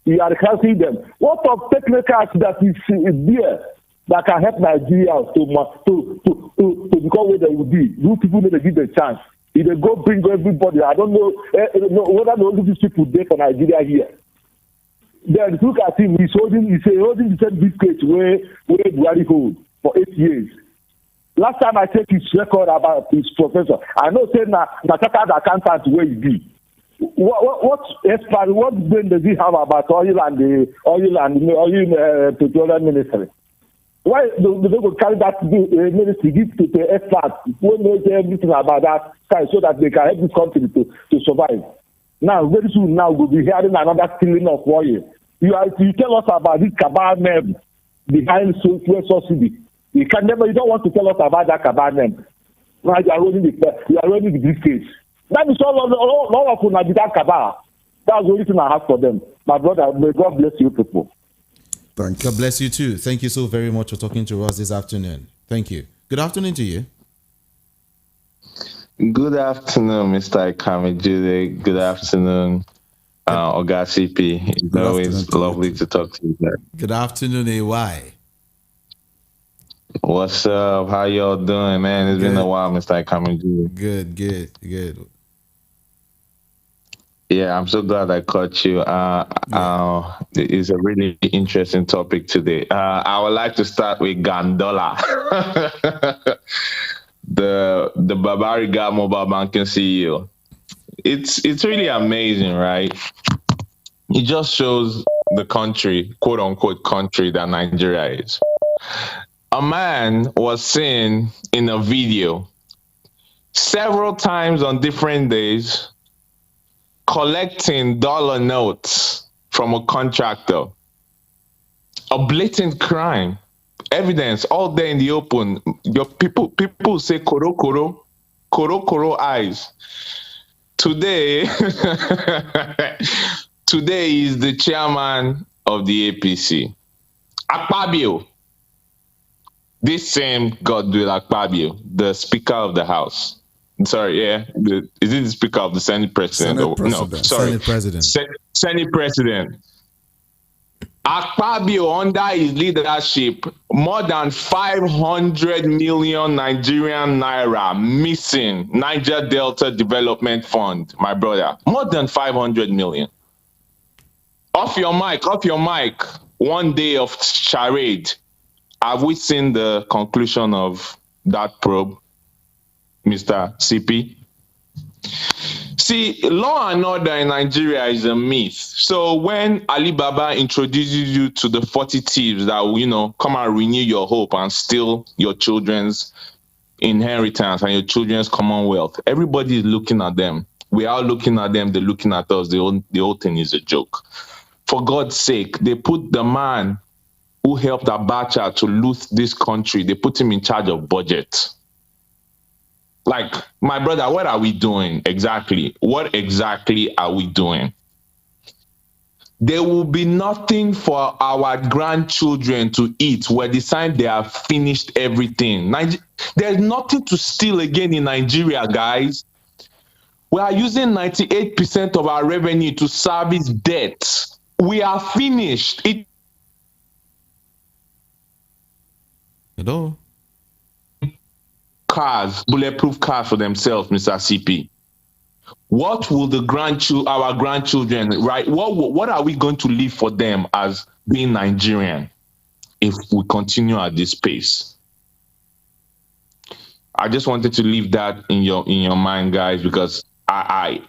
You are canceling them. What of technocrats that is there that can help Nigeria to become what they will be? Those people need to give them a chance. If they go bring everybody, I don't know whether all these people there for Nigeria here. Then look at him. He's holding the same briefcase where Buhari hold for 8 years. Last time I checked his record about his professor, I know saying na chartered accountant where he be. What brain does he have about oil and petroleum ministry? Why they go carry that ministry give to the experts who knows everything about that side so that they can help this country to survive? Now, very soon now we'll be hearing another stealing of oil. You tell us about this cabal name behind fuel subsidy. You don't want to tell us about that cabal name. Now you are running the briefcase. That is all of them be that cabal. That's the only thing I have for them. My brother, may God bless you people. Thank you. God bless you too. Thank you so very much for talking to us this afternoon. Thank you. Good afternoon to you. Good afternoon, Mr. Ikamejide. Good afternoon, Oga CP. It's always lovely to talk to you guys. Good afternoon, AY. What's up? How y'all doing, man? It's been a while, Mr. Ikamejide. Good. Yeah, I'm so glad I caught you. It's a really interesting topic today. I would like to start with Gandola. the Babariga mobile banking CEO. It's really amazing, right? It just shows the country, quote unquote country, that Nigeria is. A man was seen in a video several times on different days collecting dollar notes from a contractor. A blatant crime. Evidence all there in the open. Your people say koro eyes. Today is the chairman of the APC, Akpabio. This same Godwill Akpabio, the Speaker of the House, sorry, yeah, is it the Speaker of the Senate President? Senate President. No, sorry, Senate President. Senate President. Akpabio, under his leadership, more than 500 million Nigerian naira missing. Niger Delta Development Fund, my brother. More than 500 million. Off your mic, off your mic. One day of charade. Have we seen the conclusion of that probe, Mr. CP? See, law and order in Nigeria is a myth. So when Alibaba introduces you to the 40 thieves that will, come and renew your hope and steal your children's inheritance and your children's commonwealth, everybody is looking at them. We are looking at them. They're looking at us. The whole thing is a joke. For God's sake, they put the man who helped Abacha to loot this country, they put him in charge of budget. Like, my brother, what are we doing exactly? What exactly are we doing? There will be nothing for our grandchildren to eat when they decide they have finished everything. There's nothing to steal again in Nigeria, guys. We are using 98% of our revenue to service debt. We are finished. Hello? Cars, bulletproof cars for themselves, Mr. CP. What will our grandchildren, right? What are we going to leave for them as being Nigerian if we continue at this pace? I just wanted to leave that in your mind, guys, because I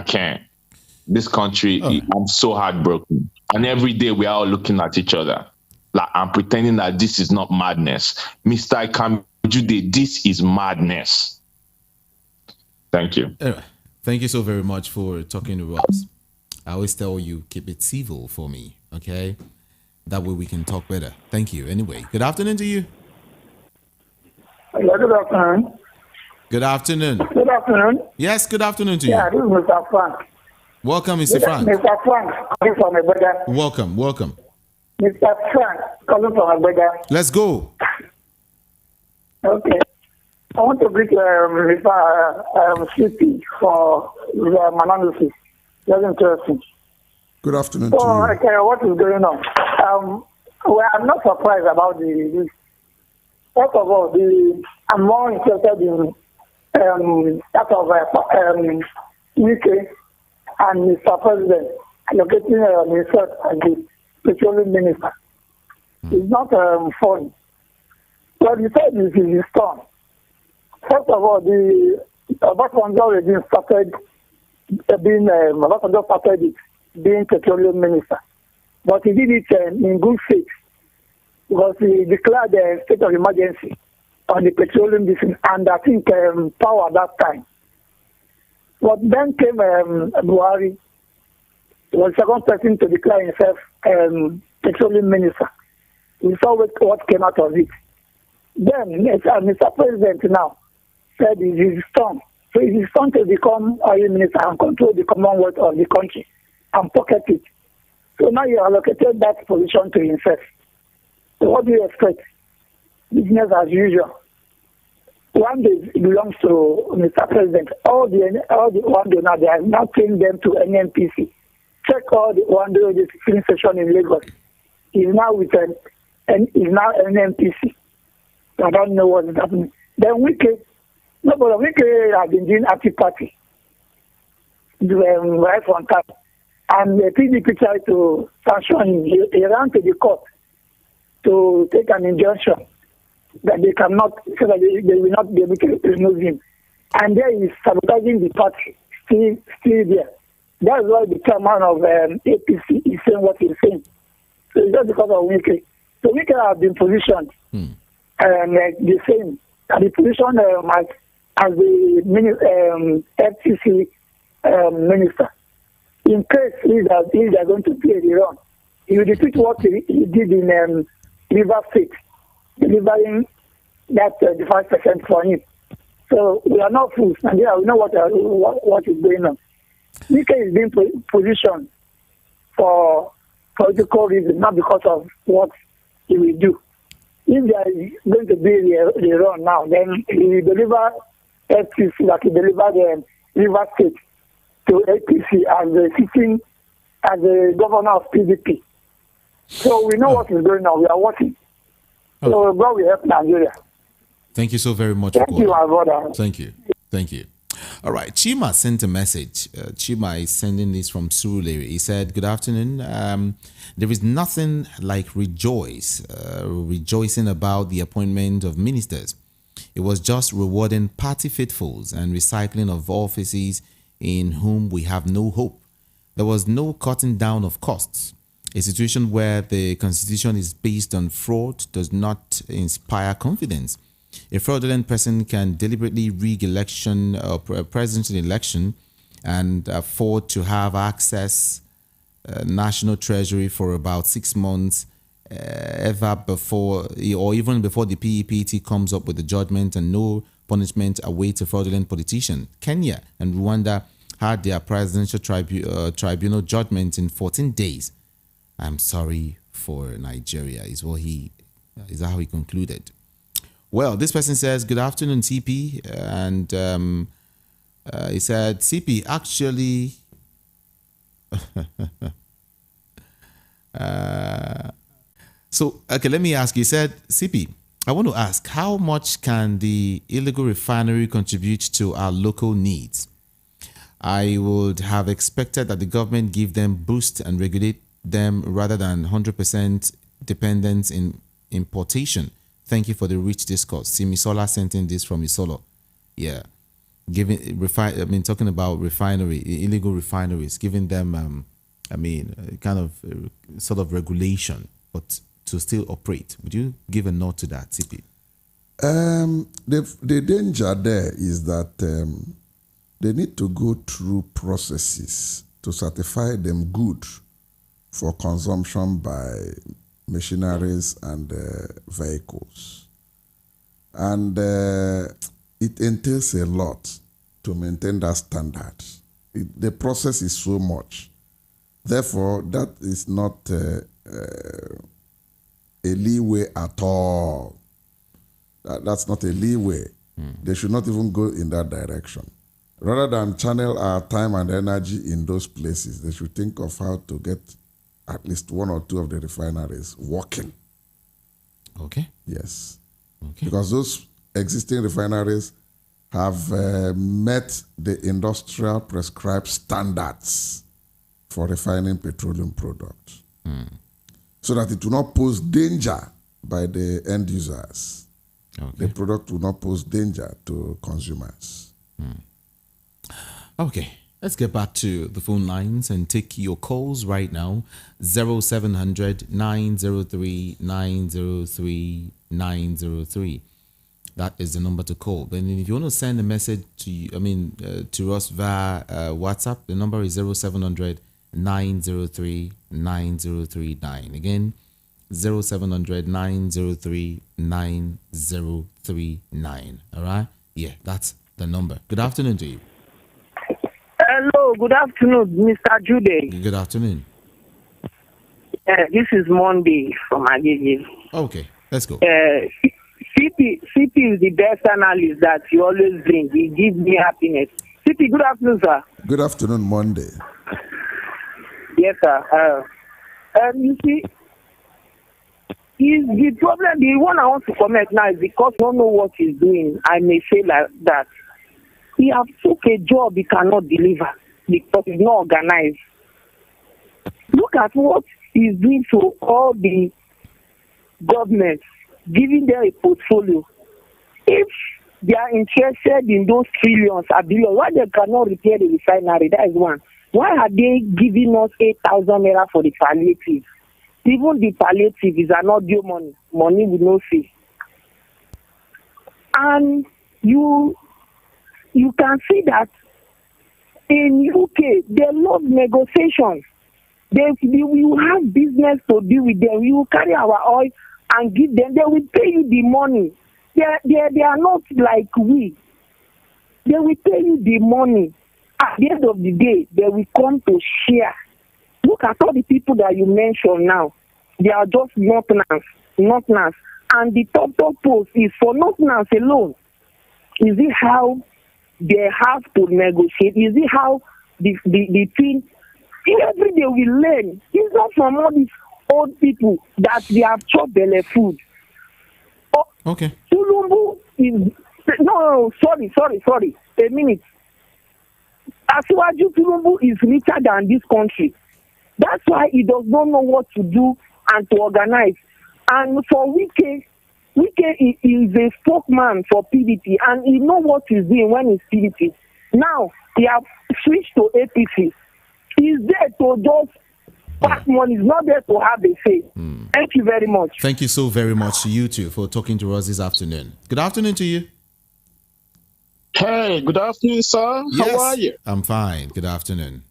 can't. This country, I'm so heartbroken. And every day we are all looking at each other. Like, I'm pretending that this is not madness. Mr. Ikamjude, this is madness. Thank you. Anyway, thank you so very much for talking to us. I always tell you, keep it civil for me, okay? That way we can talk better. Thank you. Anyway, good afternoon to you. Yeah, good afternoon. Good afternoon. Good afternoon. Yes, good afternoon to you. Yeah, this is Mr. Frank. Welcome, Mr. Frank. Mr. Frank, calling from my brother. Welcome. Mr. Frank, calling from my brother. Let's go. Okay. I want to greet CP for the analysis. That's interesting. Good afternoon So, to you. okay, what is going on? Well, I'm not surprised about this. First of all, I'm more interested in that of UK and Mr. President allocating himself as the petroleum minister. It's not funny. What you said is his turn. First of all, the Obasanjo regime started being petroleum minister, but he did it in good faith because he declared a state of emergency on the petroleum business, and I think power at that time. But then came Buhari. He was the second person to declare himself petroleum minister. We saw what came out of it. Then Mr. President now said it is his turn. So it is his turn to become oil minister and control the commonwealth of the country and pocket it. So now you allocated that position to himself. So what do you expect? Business as usual. One day it belongs to Mr. President. All the one day now, they are now paying them to NNPC. Check all the one day the filling station in Lagos. He's now with NNPC. I don't know what is happening. Then Wike has been doing active party right from time. And the PDP tried to sanction him. He ran to the court to take an injunction that they cannot, so that they will not be able to remove him. And there he is sabotaging the party, still there. That's why the chairman of APC is saying what he's saying. So it's just because of Wike. So Wike has been positioned the same. And the position as the FCC minister. In case they are going to play the run, he will repeat what he did in River State, delivering that 25% for him. So we are not fools, and we know what is going on. Wike is being positioned for political reasons, not because of what he will do. If there is going to be the run now, then he will deliver FTC that he delivered the River State to APC as the sitting as the governor of PDP. So we know what is going on. We are watching. So God will help Nigeria. Thank you so very much. Thank you, my brother. Thank you. Thank you. All right. Chima sent a message. Chima is sending this from Surulere. He said, "Good afternoon. There is nothing like rejoicing about the appointment of ministers. It was just rewarding party faithfuls and recycling of offices in whom we have no hope. There was no cutting down of costs. A situation where the constitution is based on fraud does not inspire confidence. A fraudulent person can deliberately rig election or presidential election and afford to have access national treasury for about 6 months ever before or even before the PEPT comes up with a judgment, and no punishment awaits a fraudulent politician. Kenya and Rwanda had their presidential tribunal judgment in 14 days. I'm sorry for Nigeria, is that how he concluded. Well, this person says, "Good afternoon, CP," and he said, "CP, actually, so, okay, let me ask you." He said, "CP, I want to ask, how much can the illegal refinery contribute to our local needs? I would have expected that the government give them boost and regulate them rather than 100% dependence in importation. Thank you for the rich discourse." Simisola sent in this from Isolo. Yeah. Talking about illegal refineries, giving them, kind of sort of regulation, but to still operate. Would you give a nod to that, CP? The danger there is that they need to go through processes to certify them good for consumption by machineries and vehicles. And it entails a lot to maintain that standard. The process is so much. Therefore, that is not a leeway at all. That's not a leeway. They should not even go in that direction. Rather than channel our time and energy in those places, they should think of how to get at least one or two of the refineries working. Okay. Yes. Okay. Because those existing refineries have met the industrial prescribed standards for refining petroleum products. So that it will not pose danger by the end users. Okay. The product will not pose danger to consumers. Okay, let's get back to the phone lines and take your calls right now. 0700 903 903 903. That is the number to call. But if you want to send a message to us via WhatsApp, the number is 0700 903 9039. Again, 0700 903 9039. All right? Yeah, that's the number. Good afternoon to you. Hello, good afternoon, Mr. Jude. Good afternoon. This is Monday from Agege. Okay, let's go. CP is the best analyst that you always bring. He gives me happiness. CP, good afternoon, sir. Good afternoon, Monday. Yes, sir. You see, is the problem, the one I want to comment now is because you don't know what he's doing. I may say like that. He has took a job he cannot deliver because he's not organized. Look at what he's doing to all the governments, giving them a portfolio. If they are interested in those trillions or billions, why they cannot repair the refinery? That is one. Why are they giving us 8,000 naira for the palliative? Even the palliative is an audio money with no fee. And you can see that in UK, they love negotiation. We will have business to do with them. We will carry our oil and give them. They will pay you the money. They are not like we. They will pay you the money. At the end of the day, they will come to share. Look at all the people that you mentioned now. They are just Northerners. And the top post is for Northerners alone. Is it how they have to negotiate. You see how the thing every day we learn. It's not from all these old people that they have chopped belly food. Oh, okay. Tinubu is no, sorry. A minute. Asiwaju Tinubu is richer than this country. That's why he does not know what to do and to organize. And for Wike is a spokesman for PDP, and he knows what he's doing when he's PDP. Now he have switched to APC. He's there to just pass money. He's not there to have a say. Thank you very much. Thank you so very much to you two for talking to us this afternoon. Good afternoon to you. Hey, good afternoon, sir. Yes, how are you? I'm fine. Good afternoon.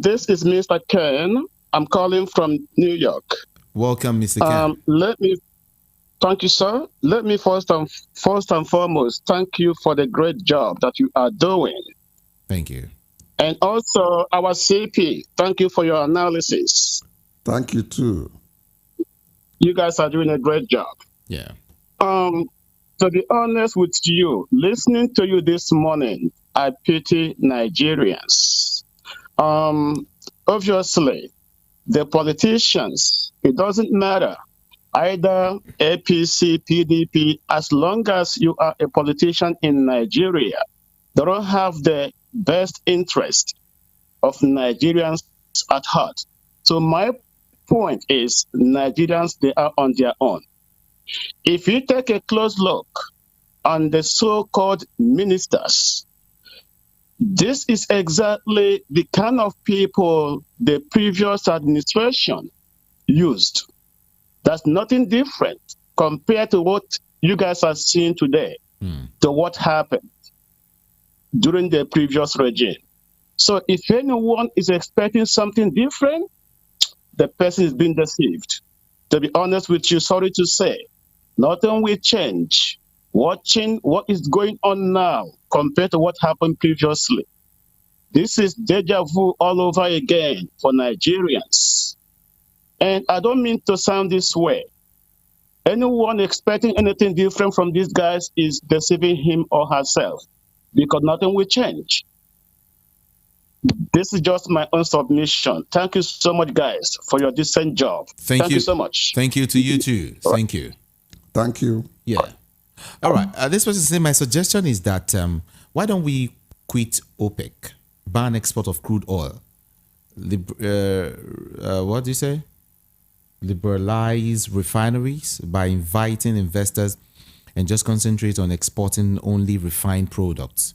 This is Mr. Ken. I'm calling from New York. Welcome, Mr. Ken. Thank you, sir. Let me first and foremost thank you for the great job that you are doing. Thank you. And also our CP, thank you for your analysis. Thank you too. You guys are doing a great job. Yeah. To be honest with you, listening to you this morning, I pity Nigerians. Obviously, the politicians, it doesn't matter, either APC, PDP, as long as you are a politician in Nigeria, they don't have the best interest of Nigerians at heart. So my point is, Nigerians, they are on their own. If you take a close look on the so-called ministers, this is exactly the kind of people the previous administration used. That's nothing different compared to what you guys are seeing today, to what happened during the previous regime. So if anyone is expecting something different, the person is being deceived. To be honest with you, sorry to say, nothing will change. Watching what is going on now compared to what happened previously. This is deja vu all over again for Nigerians. And I don't mean to sound this way. Anyone expecting anything different from these guys is deceiving him or herself, because nothing will change. This is just my own submission. Thank you so much, guys, for your decent job. Thank you so much. Thank you to you too. Thank you. Thank you. Yeah. All right. This person saying my suggestion is that why don't we quit OPEC, ban export of crude oil, what do you say? Liberalize refineries by inviting investors and just concentrate on exporting only refined products.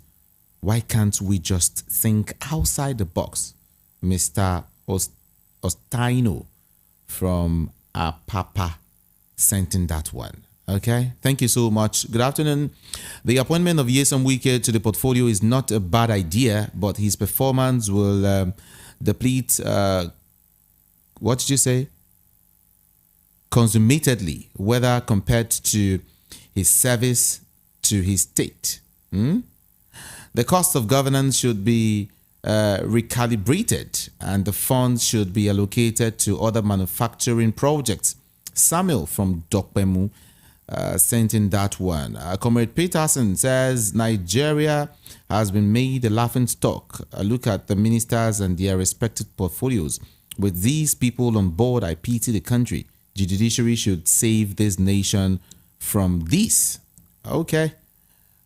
Why can't we just think outside the box? Mr. Ostaino from Apapa sent in that one. Okay, thank you so much. Good afternoon. The appointment of Nyesom Wike to the portfolio is not a bad idea, but his performance will deplete, what did you say? Consummatedly, whether compared to his service to his state. The cost of governance should be recalibrated and the funds should be allocated to other manufacturing projects. Samuel from Dokpemu sent in that one. Comrade Peterson says Nigeria has been made a laughing stock. Look at the ministers and their respective portfolios. With these people on board, I pity the country. The judiciary should save this nation from this. Okay.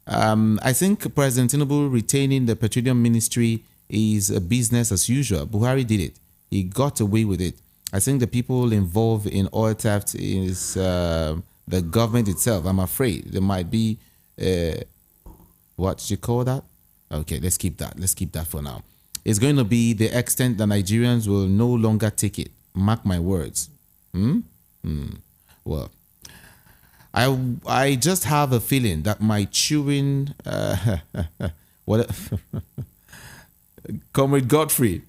I think President Tinubu retaining the petroleum ministry is a business as usual. Buhari did it. He got away with it. I think the people involved in oil theft is the government itself. I'm afraid there might be, what do you call that? Okay, let's keep that. Let's keep that for now. It's going to be the extent that Nigerians will no longer take it. Mark my words. Well, I just have a feeling that my chewing, what, Comrade Godfrey,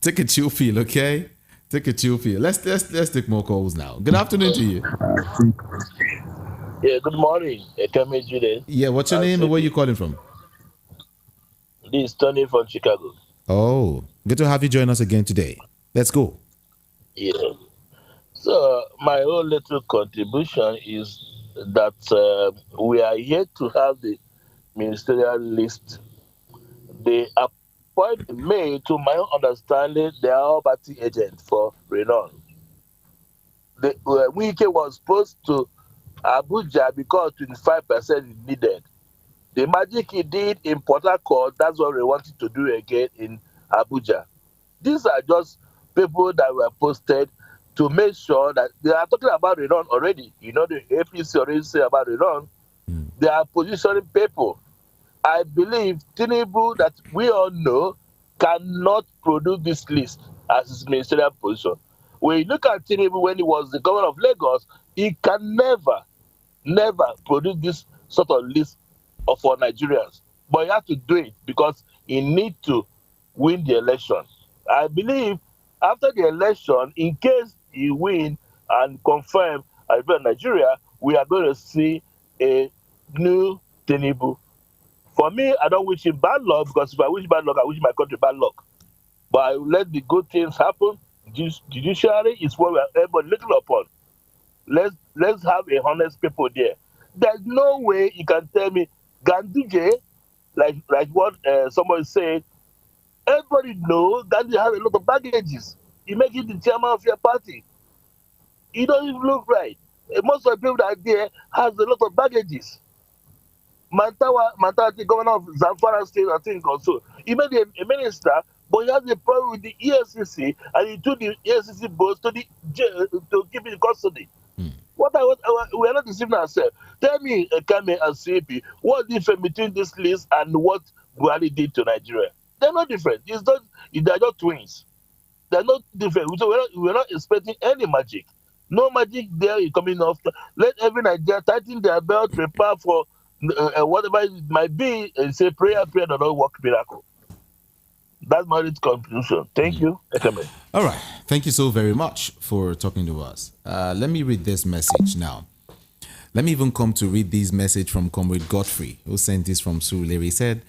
take a chill pill, okay? Take a chill pill. Let's take more calls now. Good afternoon to you. Yeah, good morning. Jude. Yeah, what's your name and where are you calling from? This is Tony from Chicago. Oh, good to have you join us again today. Let's go. Yeah. So my own little contribution is that we are here to have the ministerial list. The appointment made, to my understanding, they are all party agents for Renon. Wike was supposed to Abuja because 25% is needed. The magic he did in Port Harcourt, that's what we wanted to do again in Abuja. These are just people that were posted to make sure that they are talking about Renon already. You know, the APC already say about Renon. They are positioning people. I believe Tinubu, that we all know, cannot produce this list as his ministerial position. When you look at Tinubu when he was the governor of Lagos, he can never produce this sort of list for Nigerians. But he has to do it because he needs to win the election. I believe after the election, in case he win and confirm as well Nigeria, we are going to see a new Tinubu. For me, I don't wish him bad luck, because if I wish bad luck, I wish my country bad luck. But I will let the good things happen. Judiciary is what we are everybody looking upon. Let's have a honest people there. There's no way you can tell me Ganduje, like what somebody said. Everybody knows Ganduje has a lot of baggages. You make him the chairman of your party. He doesn't even look right. Most of the people that are there has a lot of baggages. Mantawa, the governor of Zamfara State, I think also. He made a minister, but he has a problem with the EFCC, and he took the EFCC boss to the jail to keep it in custody. We are not deceiving ourselves. Tell me, Kame and CP, what difference between this list and what Buhari did to Nigeria? They're not different. They're just twins. They're not different. So we're not expecting any magic. No magic there is coming after. Let every Nigerian tighten their belt, prepare for whatever it might be, and say prayer does not work miracle. That's my conclusion. Thank you. All right. Thank you so very much for talking to us. Let me read this message now. Let me even come to read this message from Comrade Godfrey, who sent this from Surulere. He said,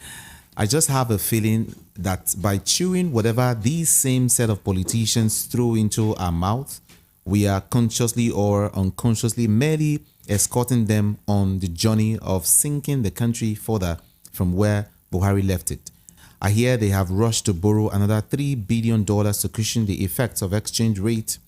I just have a feeling that by chewing whatever these same set of politicians throw into our mouth, we are consciously or unconsciously merely escorting them on the journey of sinking the country further from where Buhari left it. I hear they have rushed to borrow another $3 billion to cushion the effects of exchange rate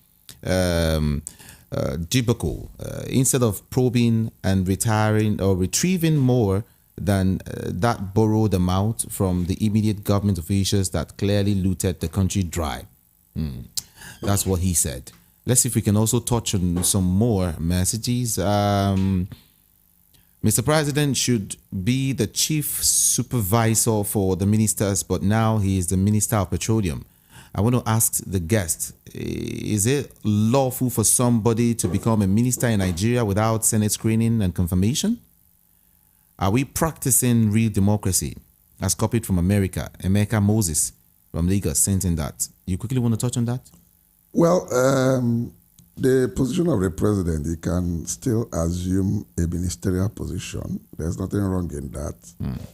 debacle, instead of probing and retiring or retrieving more than that borrowed amount from the immediate government officials that clearly looted the country dry. That's what he said. Let's see if we can also touch on some more messages. Mr. President should be the chief supervisor for the ministers, but now he is the Minister of Petroleum. I want to ask the guest, is it lawful for somebody to become a minister in Nigeria without Senate screening and confirmation? Are we practicing real democracy? As copied from America, Emeka Moses from Lagos sent in that. You quickly want to touch on that? Well, the position of the president, he can still assume a ministerial position. There's nothing wrong in that.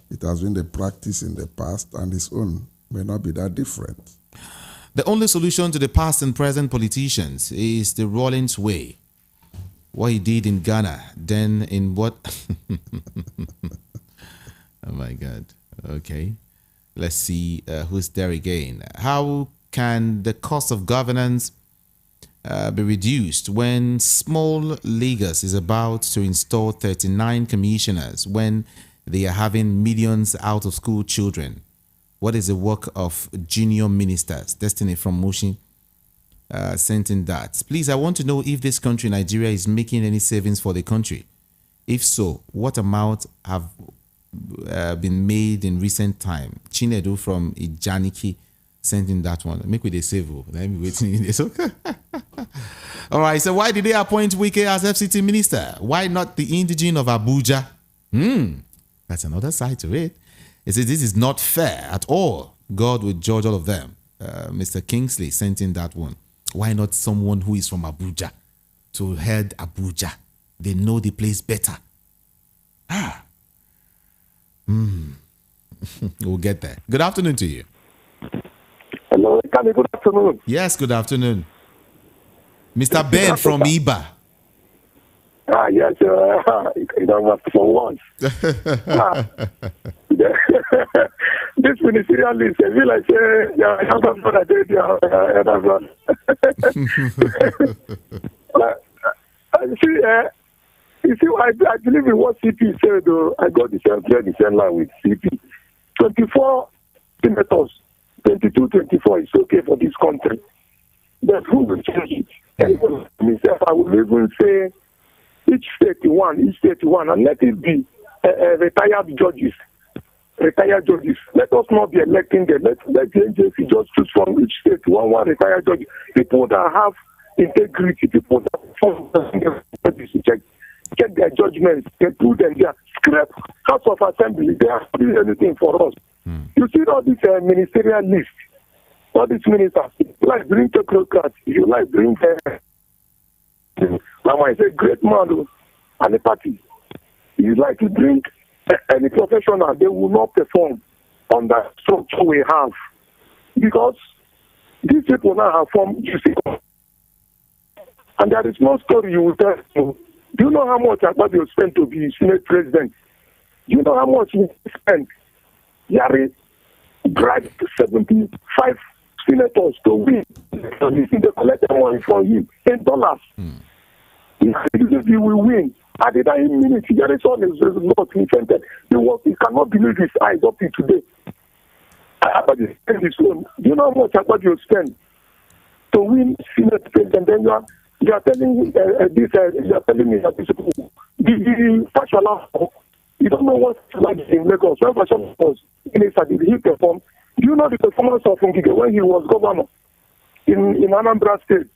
It has been the practice in the past, and his own may not be that different. The only solution to the past and present politicians is the Rawlings way. What he did in Ghana, then in what? Oh my God. Okay. Let's see who's there again. How can the cost of governance be reduced when small Lagos is about to install 39 commissioners when they are having millions out of school children? What is the work of junior ministers? Destiny from Moshi sent in that. Please, I want to know if this country, Nigeria, is making any savings for the country. If so, what amount have been made in recent time? Chinedu from Ijaniki sent in that one. Make with a save. Let me wait in this. Okay. All right. So why did they appoint Wike as FCT minister? Why not the indigene of Abuja? That's another side to it. It says this is not fair at all. God will judge all of them. Mr. Kingsley sent in that one. Why not someone who is from Abuja to head Abuja? They know the place better. We'll get there. Good afternoon to you. Hello, good afternoon. Yes, good afternoon. Mr. Ben from Iba. Yes, you know, for once. This ministerial list, I feel like, yeah, I have a brother, you see, I believe in what CP said, though. I got the same line with CP. 24 senators, 22, 24 is okay for this country. But who will change it? And myself, I would even say each state one, and let it be retired judges. Let us not be electing them. Let the agency just choose from each state one retired judge. People that have integrity, people that check their judgments, they put them there. Scrap House of Assembly, they are doing anything for us. You see all this ministerial list, all these ministers, you like bring technocrats, you like bring Mama is a great man and a party. You like to bring any professional, they will not perform on that structure we have. Because these people now have formed, you see, and there is no story you will tell you. Do you know how much Akpabio spent to be Senate president? Do you know how much he spent? Yari bribed 75 senators to win. They collected money from him in dollars. He will win. At the 9 minutes, Yari's son is not invented. He cannot believe his eyes up to today. Akpabio spent his own. Do you know how much Akpabio spent to win Senate president? Then you are telling me that this the Fashola, you don't know what's like in Lagos. When Fashola was in a did he perform? Do you know the performance of Ngige when he was governor in Anambra State?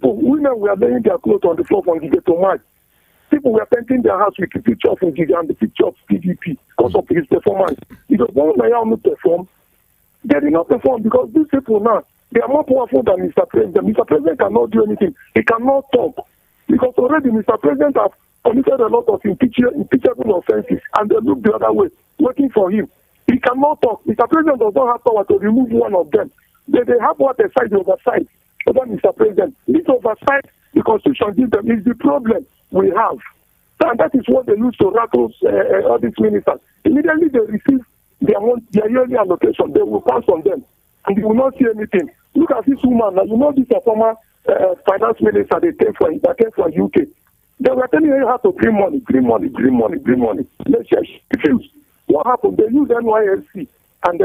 Women were laying their clothes on the floor for Ngige to march. People were painting their house with the picture of Ngige and the picture of PDP because of his performance. Because when Nayamu performed, they did not perform because these people now, they are more powerful than Mr. President. Mr. President cannot do anything. He cannot talk. Because already Mr. President has committed a lot of impeachable offenses and they look the other way, waiting for him. He cannot talk. Mr. President does not have power to remove one of them. They have what they say, the oversight over Mr. President. This oversight the Constitution gives them is the problem we have. And that is what they use to rattle all these ministers. Immediately they receive their yearly allocation, they will pass on them. And you will not see anything. Look at this woman. Now, you know this former finance minister that came from UK. They were telling her how to bring money. Let's just refuse. What happened? They used NYSC and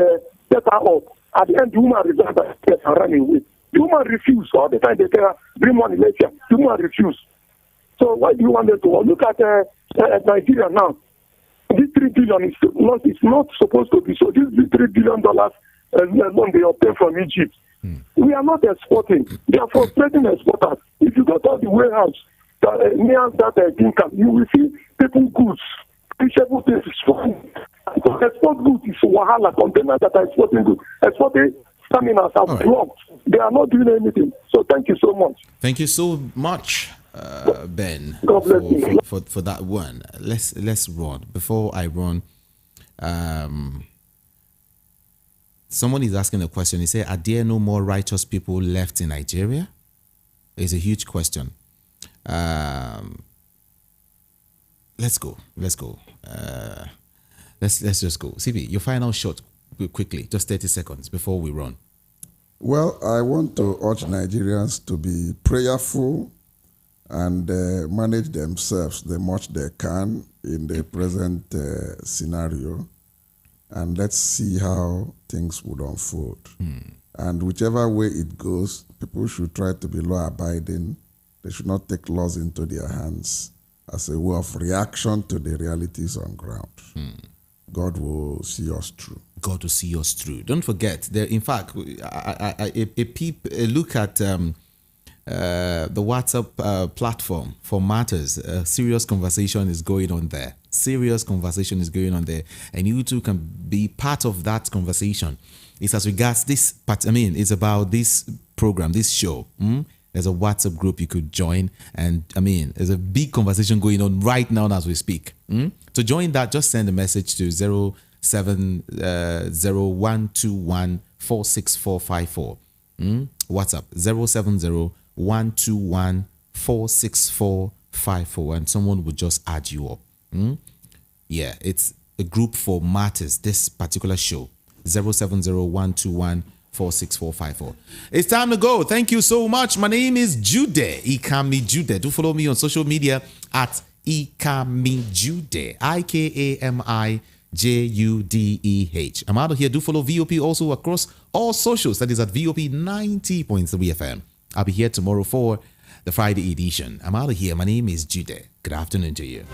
set her up. At the end, the woman resigned and ran away. The woman refused. All the time they tell her, bring money, let's just. The woman refused. So why do you want them to look at Nigeria now? This $3 billion is not supposed to be so. This $3 billion loan they obtain from Egypt. We are not exporting. They are frustrating exporters. If you go to the warehouse near that income, you will see people goods, perishable things is fine. Export goods is wahala. Containers that are exporting goods, exporting stamina are blocked. They are not doing anything. So thank you so much. Thank you so much, Ben, for that one. Let's run. Before I run, someone is asking a question. He said, are there no more righteous people left in Nigeria? It's a huge question. Let's go. Let's just go. CV, your final shot quickly, just 30 seconds before we run. Well, I want to urge Nigerians to be prayerful and manage themselves the much they can in the present scenario. And let's see how things would unfold. And whichever way it goes, people should try to be law-abiding. They should not take laws into their hands as a way of reaction to the realities on ground. God will see us through. God will see us through. Don't forget, there. In fact, a look at the WhatsApp platform for matters. A serious conversation is going on there. And you too can be part of that conversation. It's as regards this part. It's about this program, this show. There's a WhatsApp group you could join, and there's a big conversation going on right now as we speak. To join that, just send a message to 070-121-46454. WhatsApp 070-121-46454. 6454 and someone would just add you up. Yeah, it's a group for martyrs, this particular show. 070-121-46454. It's time to go. Thank you so much. My name is Jude Ikami Jude. Do follow me on social media at Ikami Jude. IKAMIJUDEH. I'm out of here. Do follow VOP also across all socials. That is at VOP 90.3 FM. I'll be here tomorrow for the Friday edition. I'm out of here. My name is Jude. Good afternoon to you.